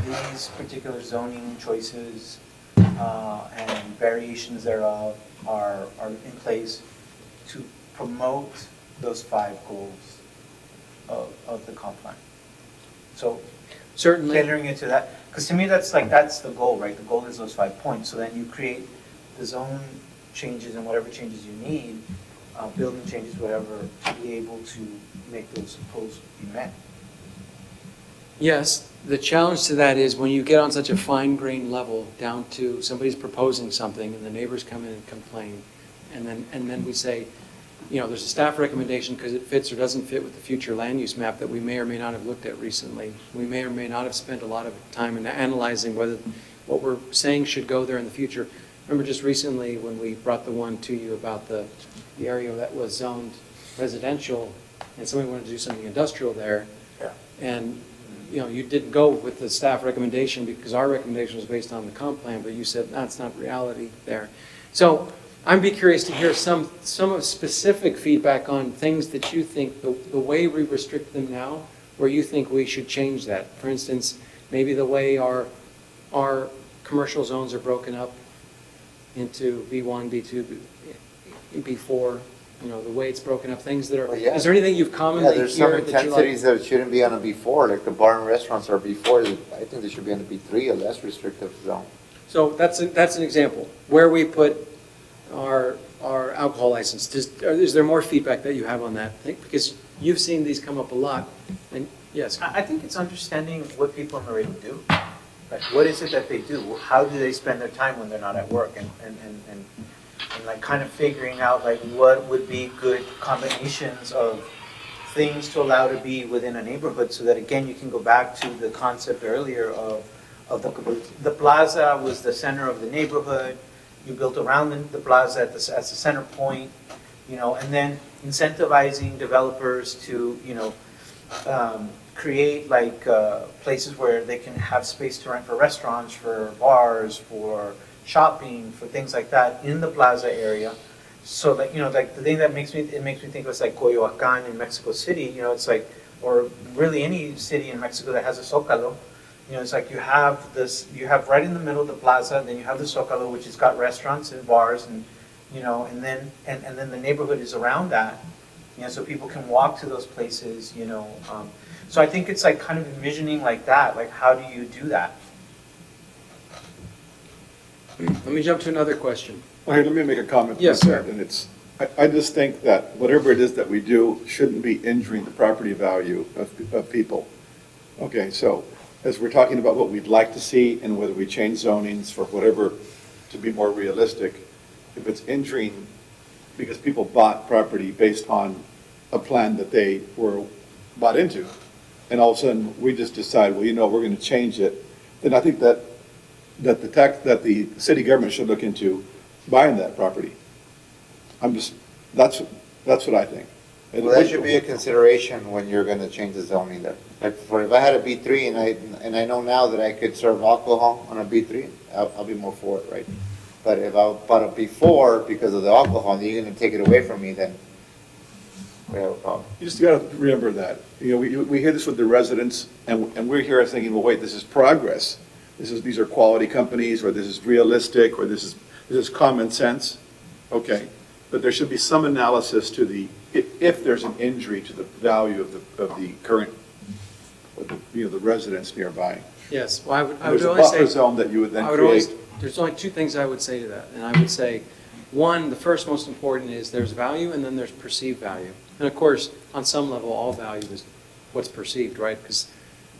these particular zoning choices and variations thereof are in place to promote those 5 goals of the comp plan. So certainly tailoring it to that, because to me that's the goal, right? The goal is those 5 points. So then you create the zone changes and whatever changes you need, building changes, whatever, to be able to make those goals be met. Yes, the challenge to that is when you get on such a fine-grained level down to somebody's proposing something and the neighbors come in and complain, and then we say, you know, there's a staff recommendation because it fits or doesn't fit with the future land use map that we may or may not have looked at recently. We may or may not have spent a lot of time in analyzing whether what we're saying should go there in the future. Remember just recently when we brought the one to you about the area that was zoned residential and somebody wanted to do something industrial there. Yeah. And you know, you didn't go with the staff recommendation because our recommendation was based on the comp plan, but you said, no, it's not reality there. So I'd be curious to hear some of specific feedback on things that you think, the way we restrict them now, where you think we should change that. For instance, maybe the way our commercial zones are broken up into B1, B2, B4, you know, the way it's broken up, things that are, Well, yeah. is there anything you've Yeah, commonly there's some heard that you like? intensities that shouldn't be on a B4, like the bar and restaurants are B4. I think they should be on a B3, a less restrictive zone. So that's an example, where we put our alcohol license. Is there more feedback that you have on that? Because you've seen these come up a lot, and yes. I think it's understanding what people in Laredo do. Like, what is it that they do? How do they spend their time when they're not at work? And like kind of figuring out like what would be good combinations of things to allow to be within a neighborhood, so that again, you can go back to the concept earlier of the plaza was the center of the neighborhood. You built around the plaza as the center point, you know, and then incentivizing developers to, you know, create like places where they can have space to rent for restaurants, for bars, for shopping, for things like that in the plaza area. So that, you know, like the thing that makes me think of is like Coyoacán in Mexico City, you know, it's like, or really any city in Mexico that has a Zócalo. You know, it's like you have right in the middle of the plaza, then you have the Zócalo, which has got restaurants and bars, and, you know, and then the neighborhood is around that, you know, so people can walk to those places, you know. So I think it's like kind of envisioning like that, like how do you do that? Let me jump to another question. Well, here, let me make a comment. Yes, sir. And I just think that whatever it is that we do shouldn't be injuring the property value of people. Okay, so as we're talking about what we'd like to see and whether we change zonings for whatever to be more realistic, if it's injuring because people bought property based on a plan that they were bought into, and all of a sudden we just decide, well, you know, we're going to change it, then I think that the city government should look into buying that property. That's what I think. Well, that should be a consideration when you're gonna change the zoning there. Like, if I had a B3 and I know now that I could serve alcohol on a B3, I'll be more for it, right? But if I bought a B4 because of the alcohol, and you're gonna take it away from me, then we have a problem. You just got to remember that. You know, we hear this with the residents, and we're here thinking, well, wait, this is progress. These are quality companies, or this is realistic, or this is common sense. Okay, but there should be some analysis to if there's an injury to the value of the current, you know, the residents nearby. Yes, well, I would There's a only say. buffer zone that you would then create. There's only two things I would say to that, and I would say, one, the first most important is there's value and then there's perceived value. And of course, on some level, all value is what's perceived, right? Because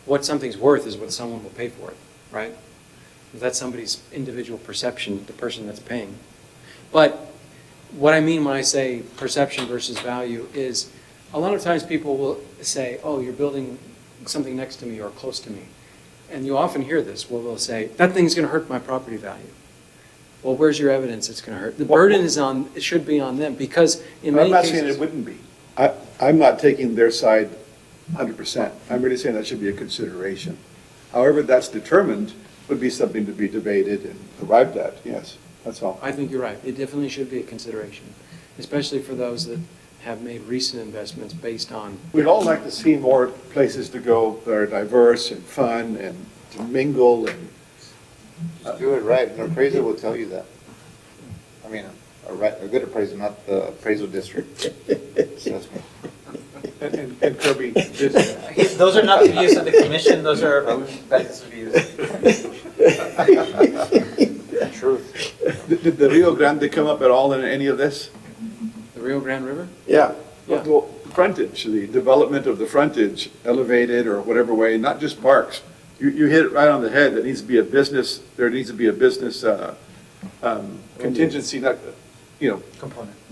what something's worth is what someone will pay for it, right? That's somebody's individual perception, the person that's paying. But what I mean when I say perception versus value is a lot of times people will say, oh, you're building something next to me or close to me. And you often hear this, well, they'll say, that thing's going to hurt my property value. Well, where's your evidence it's going to hurt? The burden it should be on them, because in many cases. I'm not saying it wouldn't be. I'm not taking their side 100%. I'm really saying that should be a consideration. However that's determined would be something to be debated and arrived at, yes, that's all. I think you're right. It definitely should be a consideration, especially for those that have made recent investments based on. We'd all like to see more places to go that are diverse and fun and to mingle and. Just do it right, an appraiser will tell you that. I mean, a good appraiser, not the appraisal district. Assessment. And Kirby, Those are not the views of the commission, those are Becca's views. Truth. Did the Rio Grande come up at all in any of this? The Rio Grande River? Yeah. Yeah. Well, frontage, the development of the frontage, elevated or whatever way, not just parks. You hit it right on the head. There needs to be a business contingency, not, you know.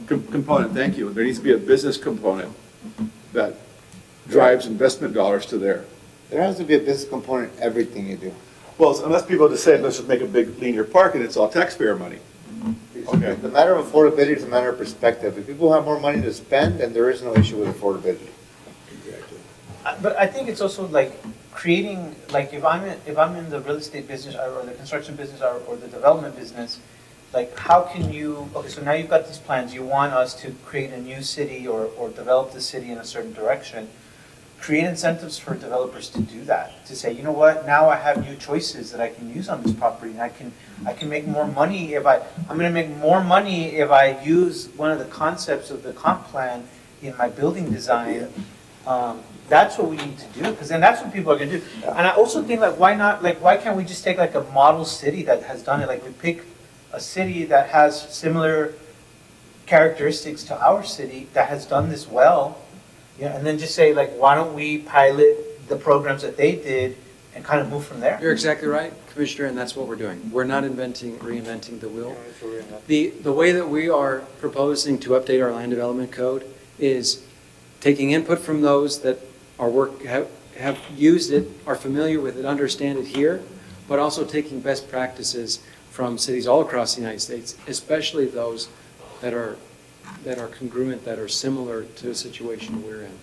Component, thank you. There needs to be a business component that drives investment dollars to there. There has to be a business component in everything you do. Well, unless people just say, let's just make a big linear park and it's all taxpayer money. Okay. The matter of affordability is a matter of perspective. If people have more money to spend, then there is no issue with affordability. But I think it's also like creating, like, if I'm in the real estate business or the construction business or the development business, like, how can you, okay, so now you've got these plans, you want us to create a new city or develop the city in a certain direction. Create incentives for developers to do that, to say, you know what, now I have new choices that I can use on this property, and I can make more money if I'm gonna make more money if I use one of the concepts of the comp plan in my building design. That's what we need to do, because then that's what people are gonna do. And I also think, like, why can't we just take like a model city that has done it, like we pick a city that has similar characteristics to our city that has done this well, yeah, and then just say, like, why don't we pilot the programs that they did and kind of move from there? You're exactly right, Commissioner, and that's what we're doing. We're not reinventing the wheel. The way that we are proposing to update our land development code is taking input from those that have used it, are familiar with it, understand it here, but also taking best practices from cities all across the United States, especially those that are congruent, that are similar to a situation we're in.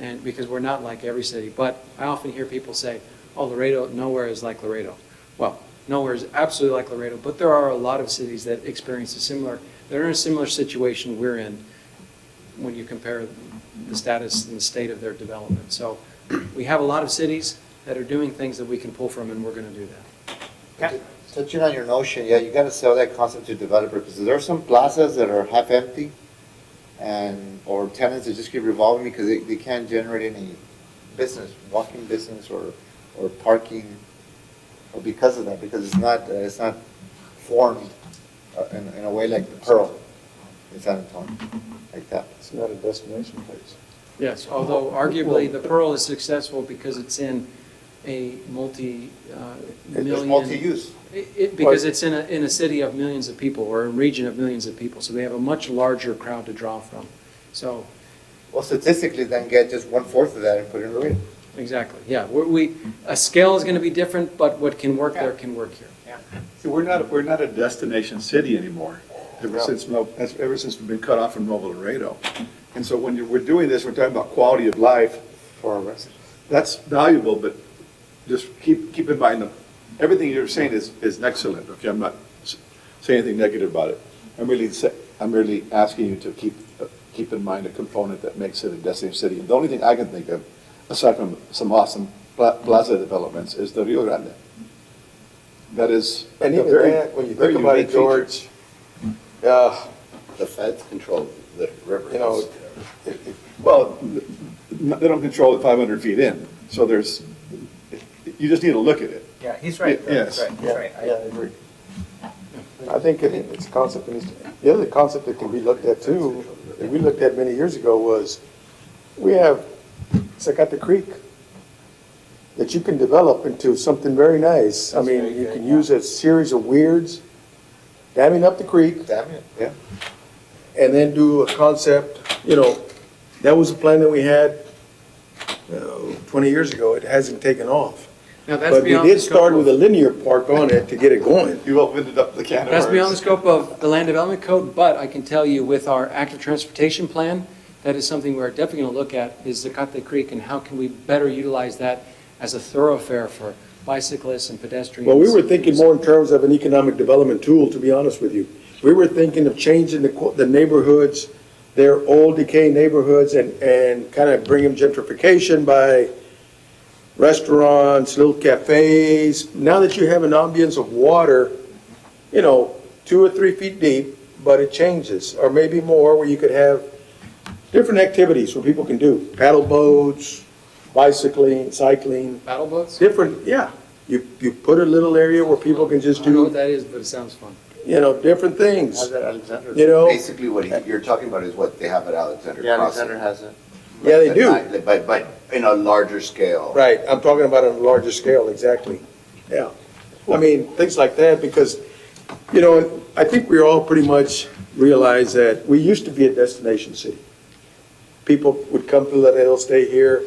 And because we're not like every city, but I often hear people say, oh, Laredo, nowhere is like Laredo. Well, nowhere is absolutely like Laredo, but there are a lot of cities that experience they're in a similar situation we're in when you compare the status and the state of their development. So we have a lot of cities that are doing things that we can pull from, and we're going to do that. Okay. Touching on your notion, yeah, you gotta sell that concept to developers, because there are some plazas that are half empty, or tenants that just keep revolving because they can't generate any business, walking business or parking, or because of that, because it's not formed in a way like the Pearl in San Antonio, like that. It's not a destination place. Yes, although arguably the Pearl is successful because it's in a It's multi-million. multi-use. Because it's in a city of millions of people, or a region of millions of people, so they have a much larger crowd to draw from. So, Well, statistically, then get just 1/4 of that and put it in Laredo. exactly, yeah. A scale is going to be different, but what can work there can work here. See, we're not a destination city anymore, ever since we've been cut off from Nuevo Laredo. And so when we're doing this, we're talking about quality of life For our residents. that's valuable, but just keep in mind that everything you're saying is excellent, okay? I'm not saying anything negative about it. I'm really asking you to keep in mind a component that makes it a destination city. And the only thing I can think of, aside from some awesome plaza developments, is the Rio Grande. That is And a even very, that, when you very think about unique it, George, The feds control the river. you know, Well, they don't control it 500 feet in, so you just need to look at it. Yeah, he's right. Yes. He's right. yeah, I agree. I think it's a concept, the other concept that can be looked at too, that we looked at many years ago was, we have Zacate Creek that you can develop into something very nice. I mean, you can use a series of weirds, damming up the creek, Damn it, yeah. and then do a concept, that was a plan that we had 20 years ago. It hasn't taken off. Now, that's But we beyond did the scope start of- with a linear park on it to get it going. You opened up the can of worms. That's beyond the scope of the land development code, but I can tell you with our active transportation plan, that is something we're definitely going to look at, is Zacate Creek, and how can we better utilize that as a thoroughfare for bicyclists and pedestrians. Well, we were thinking more in terms of an economic development tool, to be honest with you. We were thinking of changing the neighborhoods, their old decaying neighborhoods, and kind of bring them gentrification by restaurants, little cafes. Now that you have an ambience of water, 2 or 3 feet deep, but it changes, or maybe more, where you could have different activities where people can do paddle boats, bicycling, cycling, Paddle boats? different, yeah. You put a little area where people can just I don't know what do, that is, but it sounds fun. different things, How's that, Alexander? Basically, what you're talking about is what they have at Alexander Yeah, Crossing. Alexander has it. Yeah, they do. But in a larger scale. Right, I'm talking about on a larger scale, exactly. Yeah. I mean, things like that, because, I think we all pretty much realize that we used to be a destination city. People would come to Laredo, stay here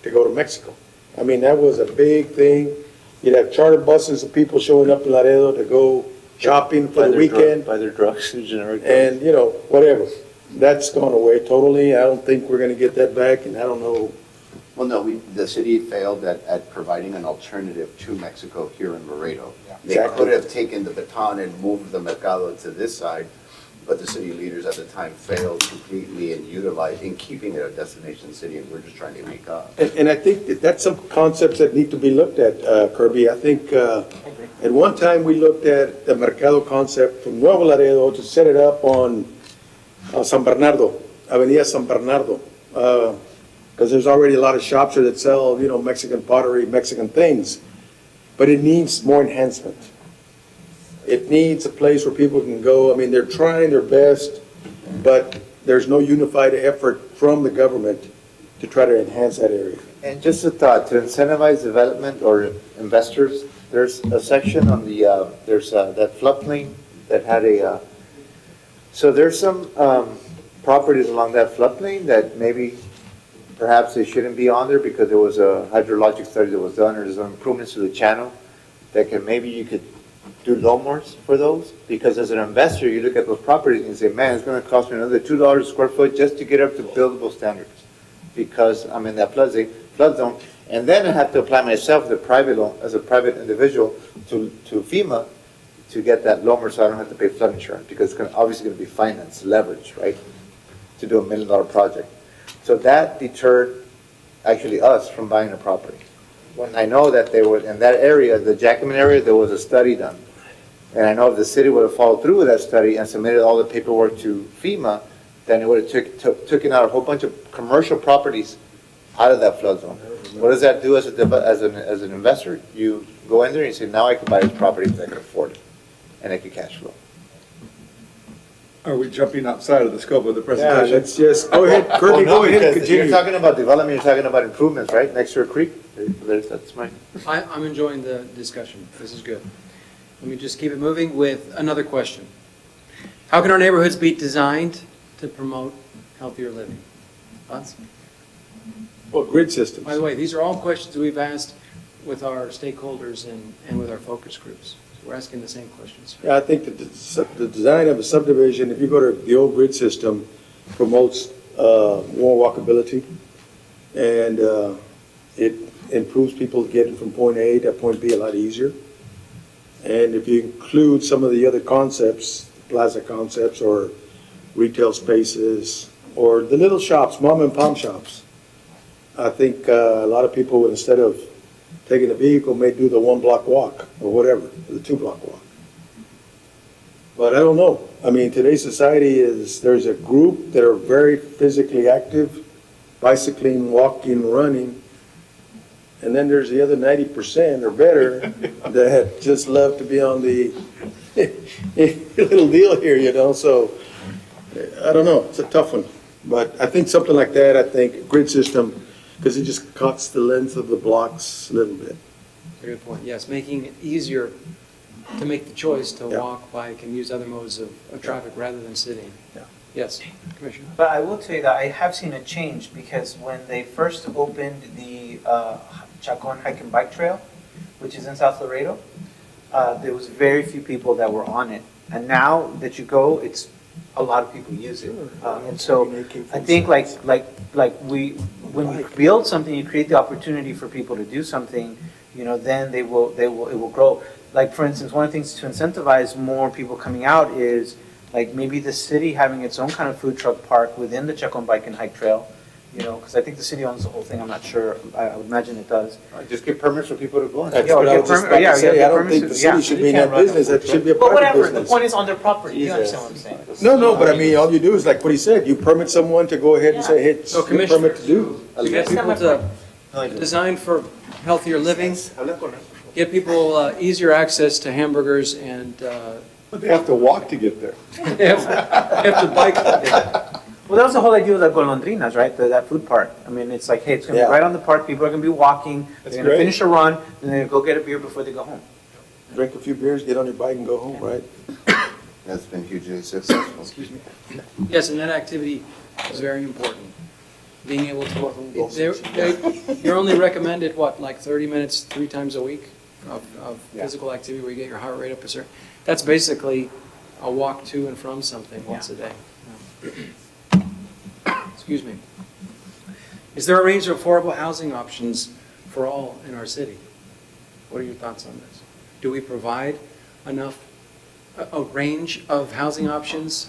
to go to Mexico. I mean, that was a big thing. You'd have charter buses of people showing up in Laredo to go shopping for the weekend. Buy their drugs and generic. And, whatever. That's gone away totally. I don't think we're gonna get that back, and I don't know Well, no, the city failed at providing an alternative to Mexico here in Laredo. They Exactly. could have taken the baton and moved the mercado to this side, but the city leaders at the time failed completely in keeping it a destination city, and we're just trying to make up. And I think that's some concepts that need to be looked at, Kirby. I think at one time we looked at the Mercado concept from Nuevo Laredo to set it up on San Bernardo, Avenida San Bernardo. Because there's already a lot of shops there that sell, Mexican pottery, Mexican things. But it needs more enhancement. It needs a place where people can go. I mean, they're trying their best, but there's no unified effort from the government to try to enhance that area. And just a thought, to incentivize development or investors, there's a section on the, there's that floodplain that had so there's some properties along that floodplain that maybe perhaps they shouldn't be on there because there was a hydrologic study that was done, or there's some improvements to the channel that maybe you could do lawnmowers for those. Because as an investor, you look at those properties and you say, man, it's going to cost me another $2 a square foot just to get up to buildable standards because I'm in that flood zone. And then I have to apply myself as a private individual to FEMA to get that lawnmower so I don't have to pay flood insurance because it's obviously going to be financed, leverage, right, to do $1 million project. So that deterred actually us from buying the property. When I know that they were in that area, the Jackman area, there was a study done. And I know if the city would have followed through with that study and submitted all the paperwork to FEMA, then it would have taken out a whole bunch of commercial properties out of that flood zone. What does that do as an investor? You go in there and you say, now I can buy this property because I can afford it and I can cash flow. Are we jumping outside of the scope of the Yeah, presentation? let's just, go ahead, Kirby, Well, no, go ahead and because you're continue. talking about development, you're talking about improvements, right, next to a creek? That's my. I'm enjoying the discussion. This is good. Let me just keep it moving with another question. How can our neighborhoods be designed to promote healthier living? Thoughts? Well, grid systems. By the way, these are all questions we've asked with our stakeholders and with our focus groups. So we're asking the same questions. Yeah, I think that the design of a subdivision, if you go to the old grid system, promotes more walkability, and it improves people getting from point A to point B a lot easier. And if you include some of the other concepts, plaza concepts, or retail spaces, or the little shops, mom and pop shops, I think a lot of people would, instead of taking a vehicle, may do the 1 block walk or whatever, or the 2 block walk. But I don't know. I mean, today's society there's a group that are very physically active, bicycling, walking, running, and then there's the other 90% or better that just love to be on the little deal here, so I don't know. It's a tough one. But I think something like that, I think grid system, because it just cuts the length of the blocks a little bit. That's a good point. Yes, making it easier to make the choice to Yeah. walk, bike, and use other modes of traffic rather than sitting. Yeah. Yes, Commissioner. But I will tell you that I have seen a change because when they first opened the Chacon Hike and Bike Trail, which is in South Laredo, there was very few people that were on it. And now that you go, it's a lot of people use it. And so I think when you build something, you create the opportunity for people to do something, then it will grow. Like, for instance, one of the things to incentivize more people coming out is like maybe the city having its own kind of food truck park within the Chacon Bike and Hike Trail, because I think the city owns the whole thing. I'm not sure. I would imagine it does. Just get permits for people to go in. That's what I was just about to say. I don't think the city should be in that business. That should be a But private whatever, the business. point is on their property. You understand what I'm saying? No, but I mean, all you do is like what he said, you permit someone to go ahead and say, hey, it's So, your Commissioner, permit to do. to get people to design for healthier living, get people easier access to hamburgers and But they have to walk to get there. they have to bike. Well, that was the whole idea of the golondrinas, right? That food park. I mean, it's like, hey, it's going to be right on the park. People are going to be walking. They're going to great. finish a run, and then go get a beer before they go home. Drink a few beers, get on your bike and go home, right? That's been hugely successful. Excuse me. Yes, and that activity is very important. Being able to, you're only recommended, like 30 minutes 3 times a week of physical activity where you get your heart rate up a certain. That's basically a walk to and from something once a day. Excuse me. Is there a range of affordable housing options for all in our city? What are your thoughts on this? Do we provide enough, a range of housing options?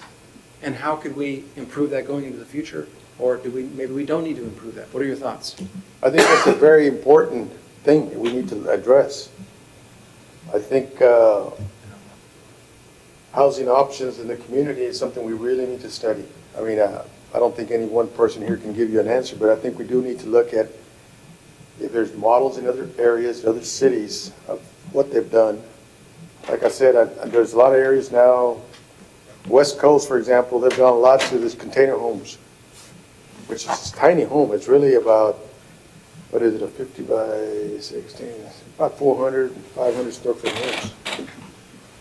And how could we improve that going into the future? Or maybe we don't need to improve that? What are your thoughts? I think that's a very important thing that we need to address. I think housing options in the community is something we really need to study. I mean, I don't think any one person here can give you an answer, but I think we do need to look at if there's models in other areas, other cities, of what they've done. Like I said, there's a lot of areas now, West Coast, for example, they've done a lot to this container homes, which is a tiny home. It's really about, what is it, a 50 by 16, about 400, 500 square foot homes.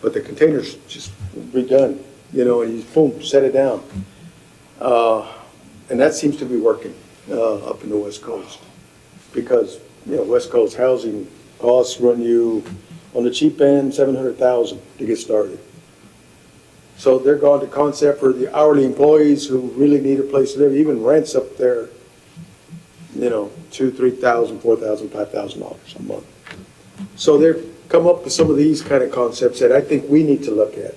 But the containers just redone, you know, and you boom, set it down. And that seems to be working up in the West Coast. Because, you know, West Coast housing costs run you, on the cheap end, $700,000 to get started. So they're going to concept for the hourly employees who really need a place to live, even rents up there, you know, $2,000, $3,000, $4,000, $5,000 a month. So they've come up with some of these kind of concepts that I think we need to look at.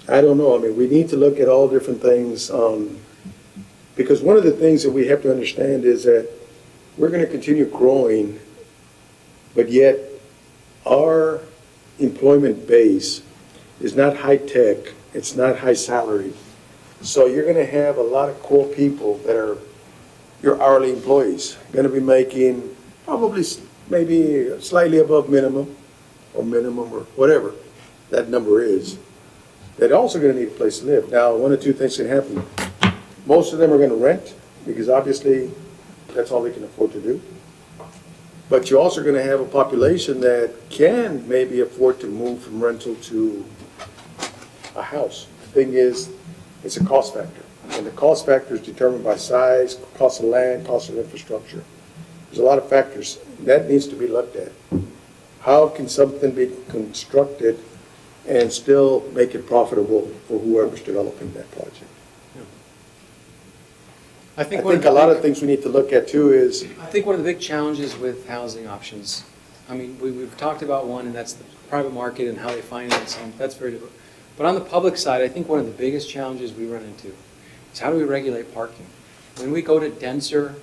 I don't know, I mean, we need to look at all different things, because one of the things that we have to understand is that we're going to continue growing, but yet our employment base is not high tech, it's not high salary. So you're going to have a lot of core people that are your hourly employees, going to be making probably maybe slightly above minimum or whatever that number is. They're also going to need a place to live. Now, one of two things can happen. Most of them are going to rent because obviously that's all they can afford to do. But you're also going to have a population that can maybe afford to move from rental to a house. The thing is, it's a cost factor. And the cost factor is determined by size, cost of land, cost of infrastructure. There's a lot of factors. That needs to be looked at. How can something be constructed and still make it profitable for whoever's developing that project? I think a lot of things we need to look at too is... I think one of the big challenges with housing options, I mean, we've talked about one, and that's the private market and how they finance them. That's very difficult. But on the public side, I think one of the biggest challenges we run into is how do we regulate parking? When we go to denser,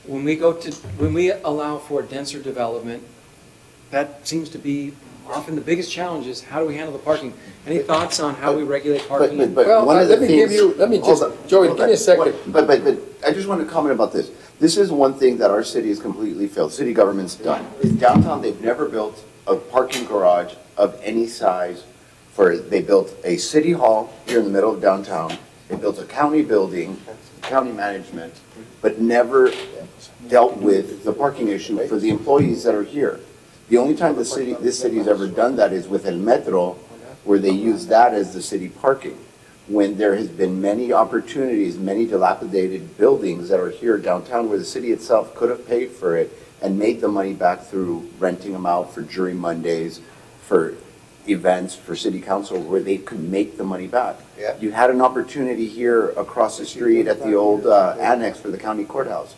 when we allow for denser development, that seems to be often the biggest challenge is how do we handle the parking? Any thoughts on how we regulate parking? But one of the things. Joey, give me a second. But I just want to comment about this. This is one thing that our city has completely failed, city government's done. In downtown, they've never built a parking garage of any size they built a city hall here in the middle of downtown. They built a county building, county management, but never dealt with the parking issue for the employees that are here. The only time this city's ever done that is with El Metro, where they use that as the city parking. When there has been many opportunities, many dilapidated buildings that are here downtown where the city itself could have paid for it and made the money back through renting them out for Jury Mondays, for events, for city council, where they could make the money back. Yeah. You had an opportunity here across the street at the old annex for the county courthouse.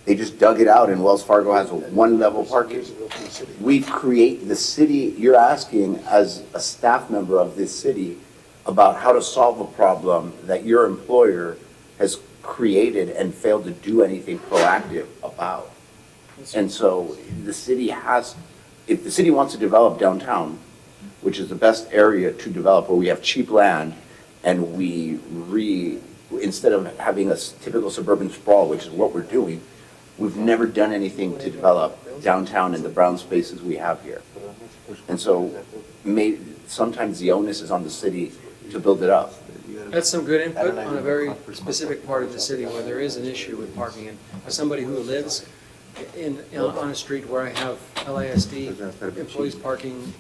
They just dug it out and Wells Fargo has a one-level parking. We create the city, you're asking as a staff member of this city about how to solve a problem that your employer has created and failed to do anything proactive about. And so the city has, if the city wants to develop downtown, which is the best area to develop where we have cheap land and instead of having a typical suburban sprawl, which is what we're doing, we've never done anything to develop downtown in the brown spaces we have here. And so sometimes the onus is on the city to build it up. That's some good input on a very specific part of the city where there is an issue with parking. And as somebody who lives on a street where I have LASD employees parking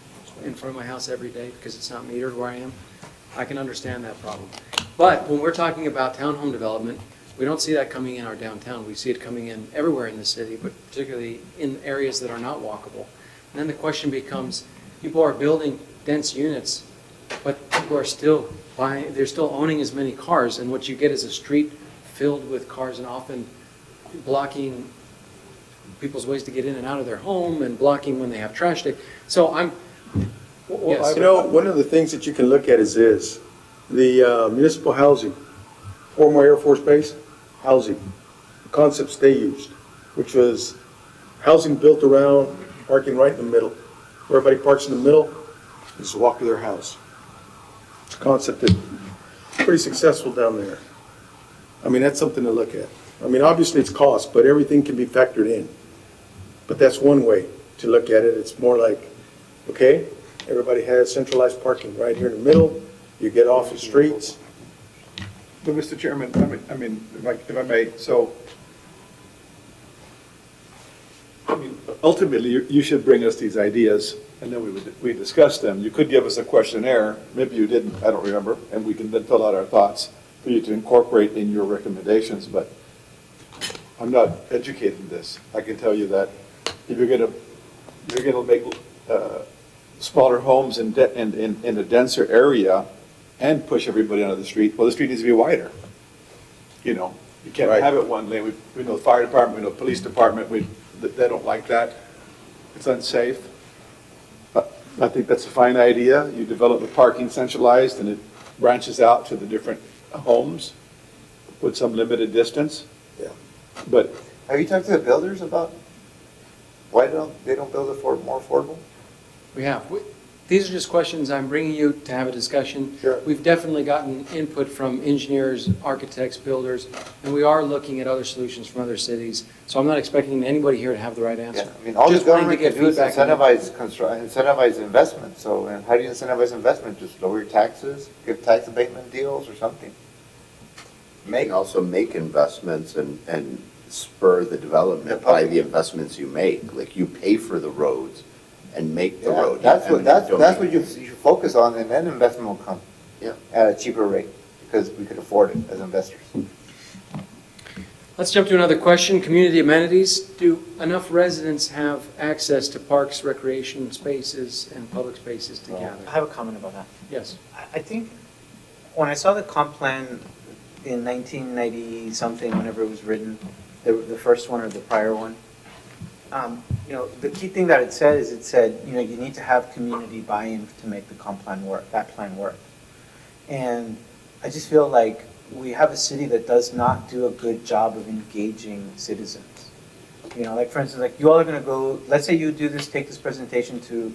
in front of my house every day because it's not metered where I am, I can understand that problem. But when we're talking about townhome development, we don't see that coming in our downtown. We see it coming in everywhere in the city, but particularly in areas that are not walkable. And then the question becomes, people are building dense units, but people are still buying, they're still owning as many cars, and what you get is a street filled with cars and often blocking people's ways to get in and out of their home and blocking when they have trash day. So yes. You know, one of the things that you can look at is this, the municipal housing, former Air Force Base, housing, the concepts they used, which was housing built around parking right in the middle. Where everybody parks in the middle, just walk to their house. It's a concept that's pretty successful down there. I mean, that's something to look at. I mean, obviously it's cost, but everything can be factored in. But that's one way to look at it. It's more like, okay, everybody has centralized parking right here in the middle. You get off the streets. But Mr. Chairman, I mean, if I may, so, I mean, ultimately, you should bring us these ideas, and then we discuss them. You could give us a questionnaire, maybe you didn't, I don't remember, and we can then fill out our thoughts for you to incorporate in your recommendations, but I'm not educated in this. I can tell you that if you're gonna make smaller homes in a denser area and push everybody onto the street, well, the street needs to be wider. You know, you can't have it one lane. We know the fire department, we know police department, they don't like that. It's unsafe. I think that's a fine idea. You develop the parking centralized and it branches out to the different homes with some limited distance. Yeah. But Have you talked to the builders about why they don't build it for more affordable? We have. These are just questions I'm bringing you to have a discussion. Sure. We've definitely gotten input from engineers, architects, builders, and we are looking at other solutions from other cities. So I'm not expecting anybody here to have the right answer. Yeah, I mean, all the Just wanting to government get can do is feedback. incentivize investment. So, and how do you incentivize investment? Just lower your taxes, give tax abatement deals or something. Also make investments and spur the development by the investments you make. Like you pay for the roads and make the road. That's what you should focus on, and then investment will come. Yeah. At a cheaper rate, because we could afford it as investors. Let's jump to another question. Community amenities. Do enough residents have access to parks, recreation spaces, and public spaces to gather? I have a comment about that. Yes. I think when I saw the comp plan in 1990-something, whenever it was written, the first one or the prior one, you know, the key thing that it said is you know, you need to have community buy-in to make the comp plan work, that plan work. And I just feel like we have a city that does not do a good job of engaging citizens. You know, like for instance, like you all are gonna go, let's say you do this, take this presentation to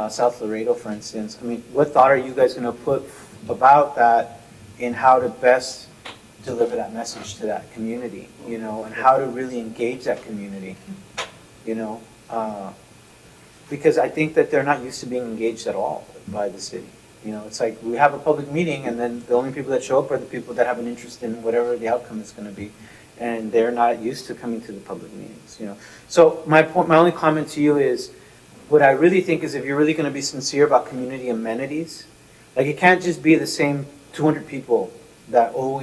South Laredo, for instance. I mean, what thought are you guys gonna put about that in how to best deliver that message to that community, you know, and how to really engage that community, you know? Because I think that they're not used to being engaged at all by the city. You know, it's like we have a public meeting and then the only people that show up are the people that have an interest in whatever the outcome is going to be. And they're not used to coming to the public meetings, you know. So my only comment to you is, what I really think is if you're really going to be sincere about community amenities, like it can't just be the same 200 people that who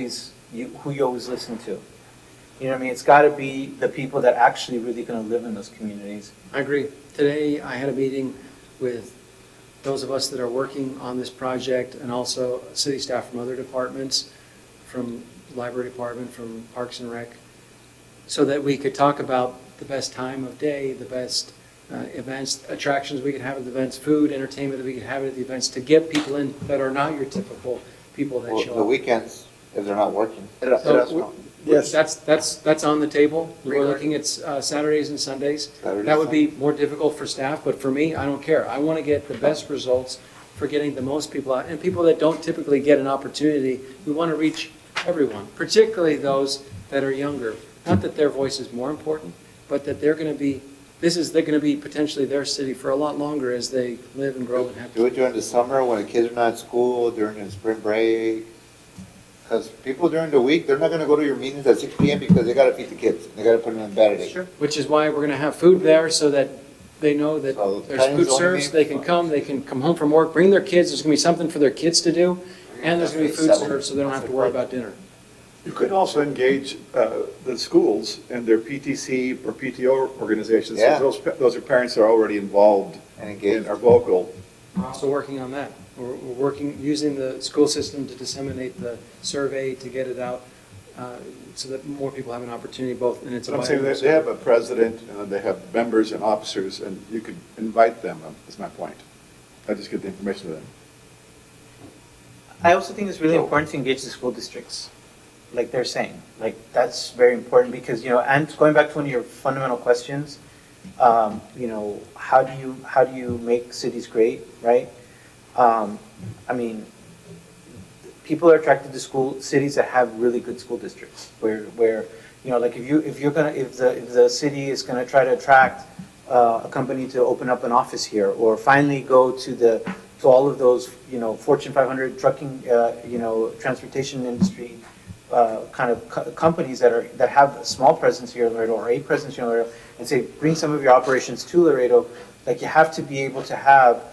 you always listen to. You know what I mean? It's got to be the people that actually really going to live in those communities. I agree. Today I had a meeting with those of us that are working on this project and also city staff from other departments, from the library department, from Parks and Rec, so that we could talk about the best time of day, the best events, attractions we could have at the events, food, entertainment that we could have at the events to get people in that are not your typical people that show up. The weekends, if they're not working. Yes. That's on the table. We're looking at Saturdays and Sundays. That would be more difficult for staff, but for me, I don't care. I want to get the best results for getting the most people out. And people that don't typically get an opportunity, we want to reach everyone, particularly those that are younger. Not that their voice is more important, but that they're going to be, they're going to be potentially their city for a lot longer as they live and grow and have. Do it during the summer when the kids are not at school, during the spring break. Because people during the week, they're not going to go to your meetings at 6 p.m. because they got to feed the kids. They got to put them in bed at 8. Sure. Which is why we're going to have food there so that they know that there's food served, so they can come home from work, bring their kids, there's going to be something for their kids to do, and there's going to be food served so they don't have to worry about dinner. you could also engage the schools and their PTC or PTO organizations. Yeah. So those are parents that are already involved and are vocal. We're also working on that. We're working, using the school system to disseminate the survey, to get it out. so that more people have an opportunity both, and it's a But I'm saying bilingual. they have a president, they have members and officers, and you could invite them, is my point. I just get the information to them. I also think it's really important to engage the school districts, like they're saying. Like, that's very important because, and going back to one of your fundamental questions, how do you make cities great, right? I mean, people are attracted to cities that have really good school districts, where like if the city is gonna try to attract a company to open up an office here, or finally go to all of those, Fortune 500 trucking, transportation industry kind of companies that have a small presence here in Laredo, or a presence here in Laredo, and say, bring some of your operations to Laredo, like you have to be able to have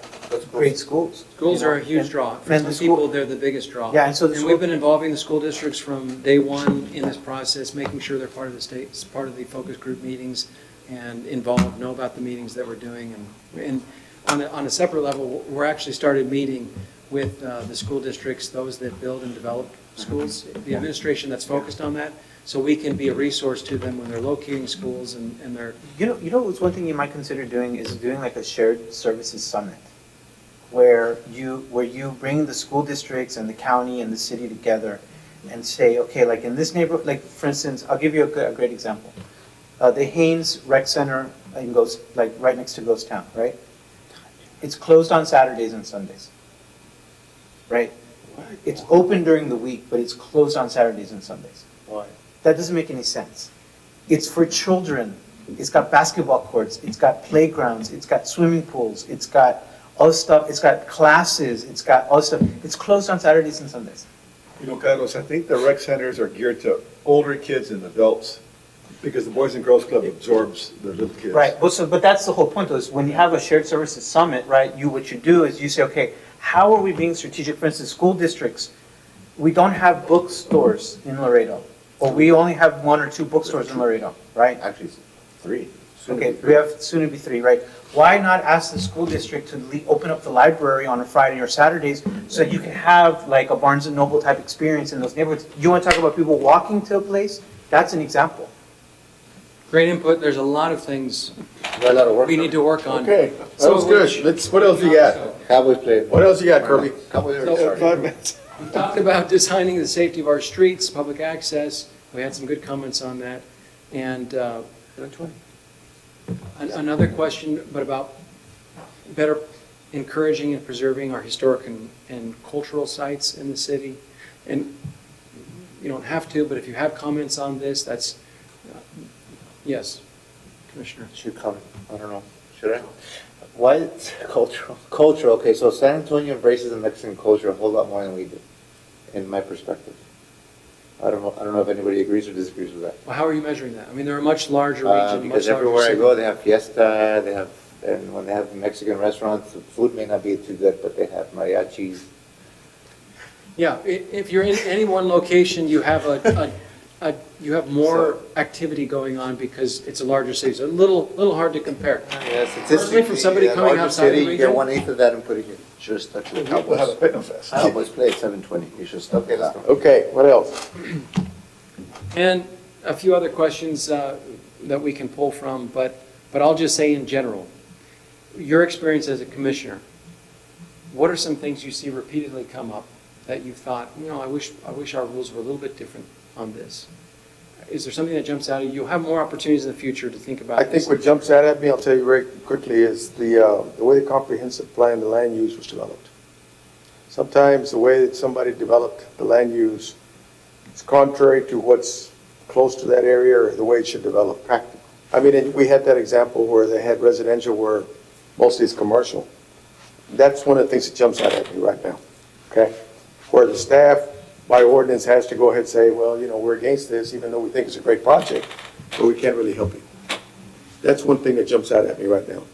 great schools. Schools are a huge draw. For And some the school- people, they're the biggest draw. Yeah, and so the And school- we've been involving the school districts from day one in this process, making sure they're part of the state, part of the focus group meetings, and involved, know about the meetings that we're doing. And on a separate level, we're actually started meeting with the school districts, those that build and develop schools, the administration that's focused on that, so we can be a resource to them when they're locating schools and they're. What's one thing you might consider doing is doing like a shared services summit, where you bring the school districts and the county and the city together and say, okay, like in this neighborhood, like for instance, I'll give you a great example. The Haynes Rec Center in like right next to Ghost Town, right? It's closed on Saturdays and Sundays, right? It's open during the week, but it's closed on Saturdays and Sundays. Why? That doesn't make any sense. It's for children. It's got basketball courts. It's got playgrounds. It's got swimming pools. It's got all this stuff. It's got classes. It's got all this stuff. It's closed on Saturdays and Sundays. Carlos, I think the rec centers are geared to older kids and adults, because the Boys and Girls Club absorbs the little kids. Right, but that's the whole point, though, is when you have a shared services summit, right, what you do is you say, okay, how are we being strategic? For instance, school districts, we don't have bookstores in Laredo, or we only have 1 or 2 bookstores in Laredo, right? Actually, 3. Okay, we have soon to be 3, right? Why not ask the school district to open up the library on a Friday or Saturdays so that you can have like a Barnes and Noble type experience in those neighborhoods? You want to talk about people walking to a place? That's an example. Great input. There's a lot of things Got a lot of work. we need to work on. Okay, that was good. What else you got? Cowboys played. What else you got, Kirby? Cowboys So- already started. 5 minutes. We talked about designing the safety of our streets, public access. We had some good comments on that. And another question, but about better encouraging and preserving our historic and cultural sites in the city. And you don't have to, but if you have comments on this, that's, yes, Commissioner. Should come, I don't know, should I? Why, cultural, okay, so San Antonio embraces the Mexican culture a whole lot more than we do, in my perspective. I don't know if anybody agrees or disagrees with that. Well, how are you measuring that? I mean, they're a much larger region, much Because larger everywhere I city. go, they have fiesta, and when they have Mexican restaurants, the food may not be too good, but they have mariachis. Yeah, if you're in any one location, you have you have more activity going on because it's a larger city. So a little hard to compare. Yeah, Personally, from somebody coming larger outside the city, you get region? 1/8 of that and put it here. Should have stuck to the We'll have a Cowboys. Fitness Fest. Cowboys play at 7:20. You should have stuck to that. Okay, what else? And a few other questions that we can pull from, but I'll just say in general, your experience as a commissioner, what are some things you see repeatedly come up that you thought, I wish our rules were a little bit different on this? Is there something that jumps out at you? You'll have more opportunities in the future to think about I this. think what jumps out at me, I'll tell you very quickly, is the way the comprehensive plan, the land use was developed. Sometimes the way that somebody developed the land use is contrary to what's close to that area or the way it should develop. Practical. I mean, we had that example where they had residential where mostly it's commercial. That's one of the things that jumps out at me right now, okay? Where the staff, by ordinance, has to go ahead and say, well, we're against this, even though we think it's a great project, but we can't really help you. That's one thing that jumps out at me right now.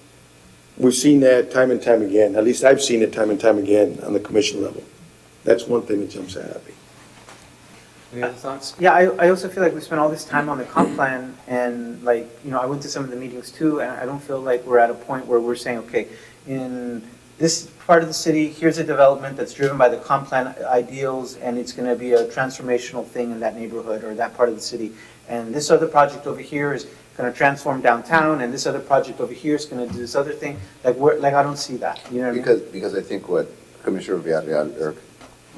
We've seen that time and time again. At least I've seen it time and time again on the commission level. That's one thing that jumps out at me. Any other thoughts? Yeah, I also feel like we spent all this time on the comp plan, and like, I went to some of the meetings too, and I don't feel like we're at a point where we're saying, okay, in this part of the city, here's a development that's driven by the comp plan ideals, and it's gonna be a transformational thing in that neighborhood or that part of the city. And this other project over here is gonna transform downtown, and this other project over here is gonna do this other thing. Like I don't see that, you know what I mean? Because I think what Commissioner Villarreal, or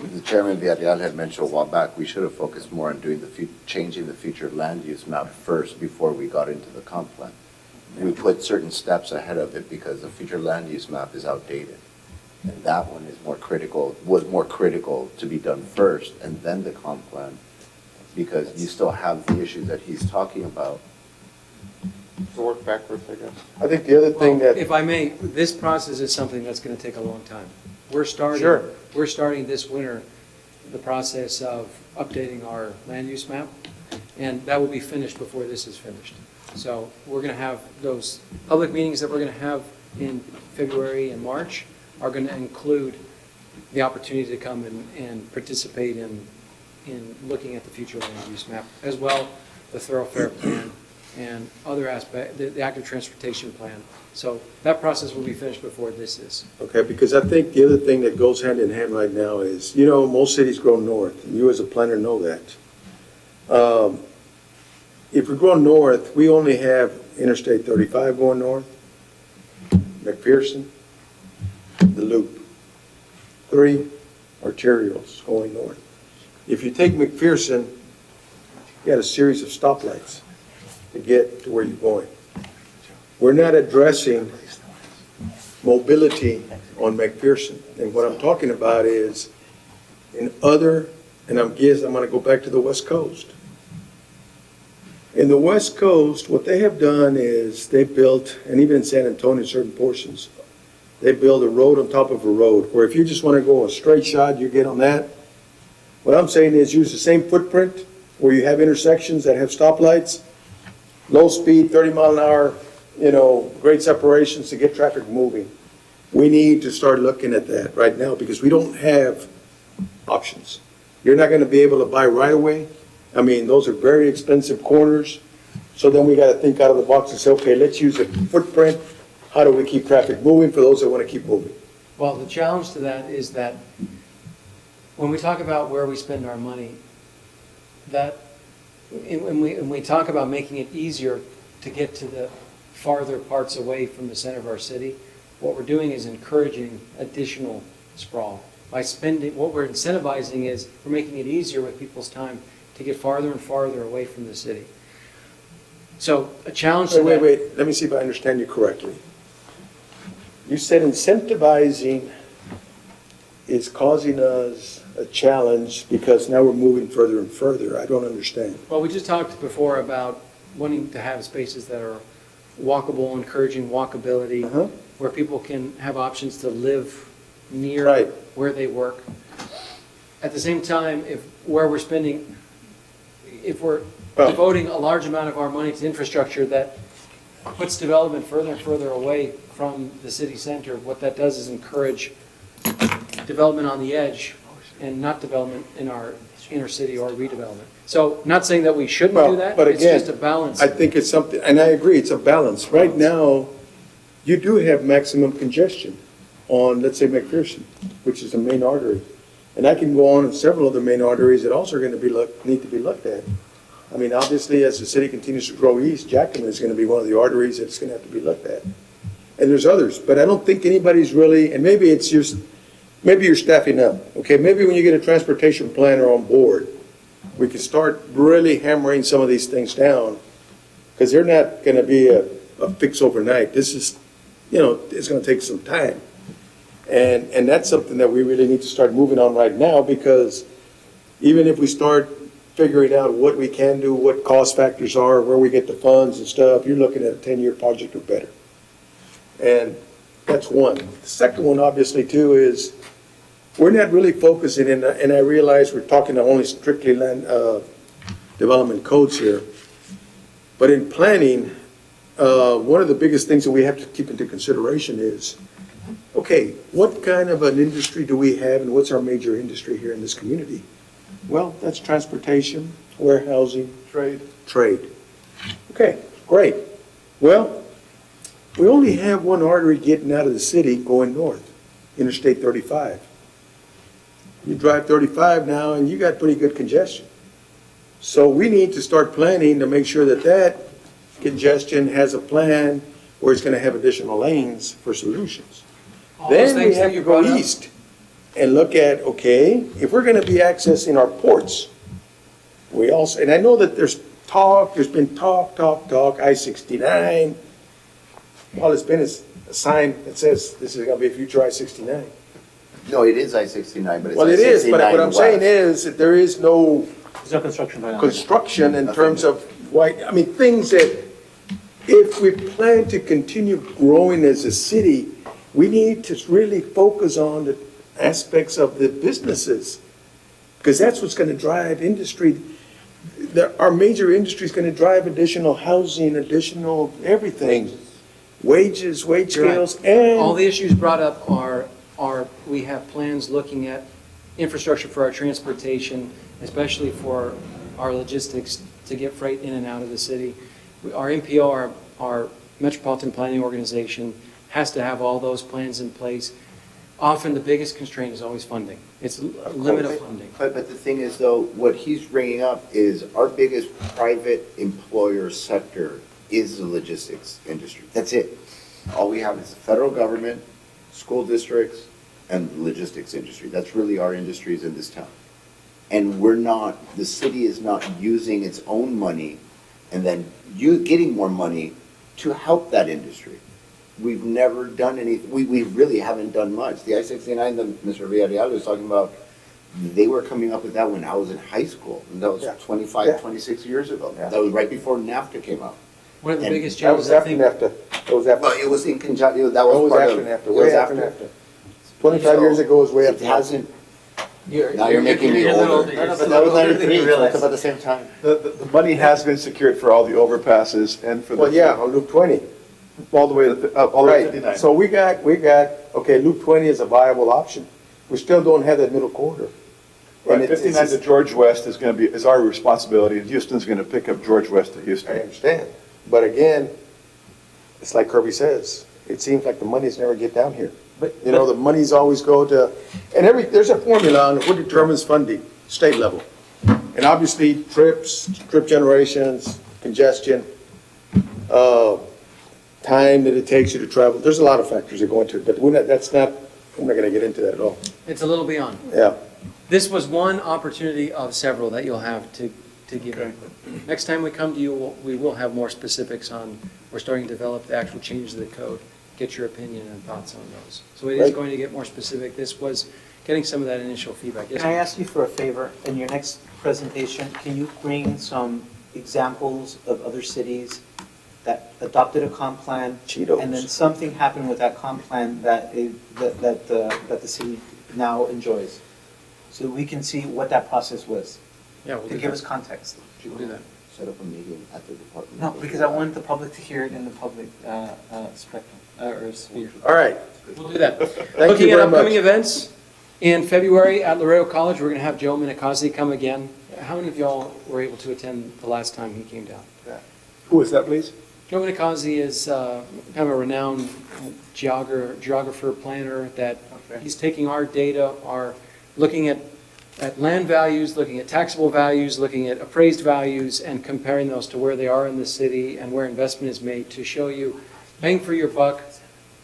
the Chairman Villarreal had mentioned a while back, we should have focused more on doing changing the future land use map first before we got into the comp plan. We put certain steps ahead of it because the future land use map is outdated. And that one is was more critical to be done first and then the comp plan, because you still have the issues that he's talking about. So work backwards, I guess. I think the other thing Well, that, if I may, this process is something that's going to take a long time. We're Sure. starting this winter the process of updating our land use map, and that will be finished before this is finished. So we're going to have those public meetings that we're going to have in February and March are going to include the opportunity to come and participate in looking at the future land use map, as well the thoroughfare plan and other aspects, the active transportation plan. So that process will be finished before this is. okay, because I think the other thing that goes hand in hand right now is, you know, most cities grow north, and you as a planner know that. If we grow north, we only have Interstate 35 going north, McPherson, the Loop, 3 arterials going north. If you take McPherson, you got a series of stoplights to get to where you're going. We're not addressing mobility on McPherson. And what I'm talking about is in other, and I'm gonna go back to the West Coast. In the West Coast, what they have done is they built, and even in San Antonio, certain portions, they build a road on top of a road, where if you just want to go a straight shot, you get on that. What I'm saying is use the same footprint where you have intersections that have stoplights, low speed, 30 mile an hour, you know, great separations to get traffic moving. We need to start looking at that right now because we don't have options. You're not going to be able to buy right away. I mean, those are very expensive corners. So then we got to think out of the box and say, okay, let's use a footprint. How do we keep traffic moving for those that want to keep moving? Well, the challenge to that is that when we talk about where we spend our money, that when we talk about making it easier to get to the farther parts away from the center of our city, what we're doing is encouraging additional sprawl. By spending, what we're incentivizing is we're making it easier with people's time to get farther and farther away from the city. So a challenge to that. Wait, let me see if I understand you correctly. You said incentivizing is causing us a challenge because now we're moving further and further. I don't understand. Well, we just talked before about wanting to have spaces that are walkable, encouraging walkability, where people can have options to live near where they work. At the same time, if we're devoting a large amount of our money to infrastructure that puts development further and further away from the city center, what that does is encourage development on the edge and not development in our inner city or redevelopment. So not saying that we shouldn't do that, but it's again, just a balance. I think it's something, and I agree, it's a balance. Right now, you do have maximum congestion on, let's say, McPherson, which is the main artery. And I can go on several other main arteries that also are going to need to be looked at. I mean, obviously, as the city continues to grow east, Jackman is going to be one of the arteries that's going to have to be looked at. And there's others, but I don't think anybody's really, and maybe it's just, maybe you're staffing up, okay? Maybe when you get a transportation planner on board, we can start really hammering some of these things down, because they're not going to be a fix overnight. This is, you know, it's going to take some time. And that's something that we really need to start moving on right now, because even if we start figuring out what we can do, what cost factors are, where we get the funds and stuff, you're looking at a 10-year project or better. And that's one. The second one, obviously, too, is we're not really focusing, and I realize we're talking only strictly land development codes here, but in planning, one of the biggest things that we have to keep into consideration is, okay, what kind of an industry do we have, and what's our major industry here in this community? Well, that's transportation, warehousing, trade. Okay, great. Well, we only have one artery getting out of the city going north. Interstate 35. You drive 35 now and you got pretty good congestion. So we need to start planning to make sure that that congestion has a plan where it's going to have additional lanes for solutions. All those Then we things that have you to go brought up. east and look at, okay, if we're going to be accessing our ports, we also, and I know that there's been talk, I-69. All it's been is a sign that says this is going to be a future I-69. No, it is I-69, but it's Well, it is, but what I'm I-69 saying west. is that there is no There's no construction going on. construction in terms of white, I mean, things that, if we plan to continue growing as a city, we need to really focus on the aspects of the businesses, because that's what's going to drive industry. Our major industry is going to drive additional housing, additional everything, wages, wage You're right. scales, and. All the issues brought up are, we have plans looking at infrastructure for our transportation, especially for our logistics to get freight in and out of the city. Our MPO, our Metropolitan Planning Organization, has to have all those plans in place. Often the biggest constraint is always funding. It's a limit of funding. But the thing is, though, what he's bringing up is our biggest private employer sector is the logistics industry. That's it. All we have is the federal government, school districts, and the logistics industry. That's really our industries in this town. And the city is not using its own money and then getting more money to help that industry. We've never done anything, we really haven't done much. The I-69 that Mr. Villarreal was talking about, they were coming up with that when I was in high school. And that was 25, 26 years ago. That was right before NAFTA came out. One of the And biggest That was challenges, I after think, NAFTA. That was after. Well, it was in conjunction, that That was was part after of. NAFTA, it way was after NAFTA. 25 years ago is way It after. hasn't, now you're making me older. But that was 93, it's about the same time. The money has been secured for all the overpasses and for the. Well, yeah, on Loop 20. All the way to, all the way to Right, 59. so we got, okay, Loop 20 is a viable option. We still don't have that middle corridor. Right, And 59 to George West is going to be, is our responsibility, and Houston's going to pick up George West to I Houston. understand, but again, it's like Kirby says, it seems like the monies never get down here. You know, the monies always go to, and there's a formula on what determines funding, state level. And obviously, trip generations, congestion, time that it takes you to travel, there's a lot of factors that go into it, but we're not gonna get into that at all. it's a little beyond. Yeah, This was one opportunity of several that you'll have to give input. Next time we come to you, we will have more specifics on, we're starting to develop the actual changes to the code, get your opinion and thoughts on those. So it is Right. going to get more specific. This was getting some of that initial feedback. Yes, Can I ma'am? ask you for a favor? In your next presentation, can you bring some examples of other cities that adopted a comp plan? Cheetos. And then something happened with that comp plan that the city now enjoys? So we can see what that process was, Yeah, we'll to do give that. us context. We'll do that. Set up a meeting at the department. No, because I want the public to hear it in the public spectrum, or sphere. all right. We'll do that. you Looking at very much. upcoming events, in February at Laredo College, we're going to have Joe Minikazi come again. How many of y'all were able to attend the last time he came down? Who is that, please? Joe Minikazi is kind of a renowned geographer, planner, that he's taking our data, looking at land values, looking at taxable values, looking at appraised values, and comparing those to where they are in the city and where investment is made to show you, bang for your buck,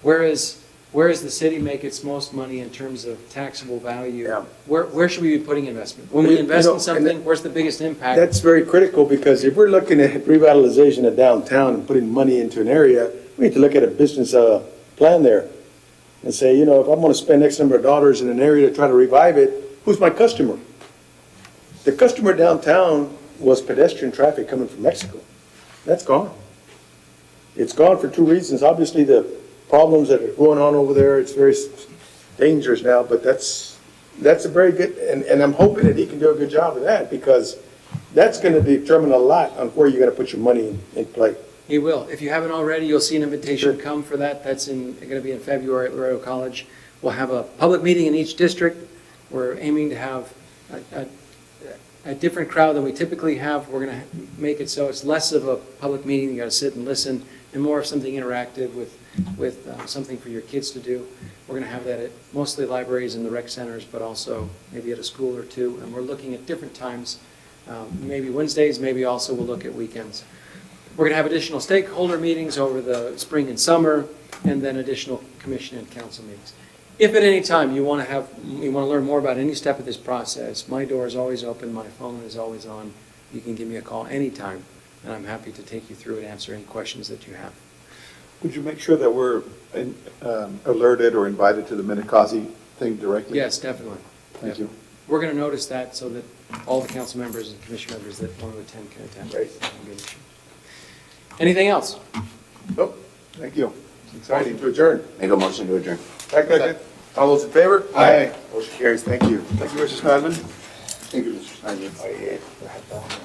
where is the city make its most money in terms of taxable value? Yeah. Where should we be putting investment? When we You invest know, in something, where's the biggest impact? That's very critical, because if we're looking at revitalization of downtown and putting money into an area, we need to look at a business plan there and say, you know, if I'm gonna spend X number of dollars in an area to try to revive it, who's my customer? The customer downtown was pedestrian traffic coming from Mexico. That's gone. It's gone for two reasons. Obviously, the problems that are going on over there, it's very dangerous now, but that's a very good, and I'm hoping that he can do a good job of that, because that's going to determine a lot on where you're going to put your money in play. He will. If you haven't already, you'll see an invitation come for that. That's going to be in February at Laredo College. We'll have a public meeting in each district. We're aiming to have a different crowd than we typically have. We're going to make it so it's less of a public meeting, you got to sit and listen, and more of something interactive with something for your kids to do. We're going to have that at mostly libraries and the rec centers, but also maybe at a school or two. And we're looking at different times, maybe Wednesdays, maybe also we'll look at weekends. We're going to have additional stakeholder meetings over the spring and summer, and then additional commission and council meetings. If at any time you want to learn more about any step of this process, my door is always open, my phone is always on. You can give me a call anytime, and I'm happy to take you through and answer any questions that you have. Would you make sure that we're alerted or invited to the Minikasi thing directly? Yes, definitely. Thank you. We're going to notice that so that all the council members and commission members that want to attend can attend. Great. Anything else? Nope. Thank you. It's exciting. To adjourn. Make a motion to adjourn. Second. All those in favor? Aye. Motion carries. Thank you. Thank you, Mr. Snyderman. Thank you, Mr. Snyder.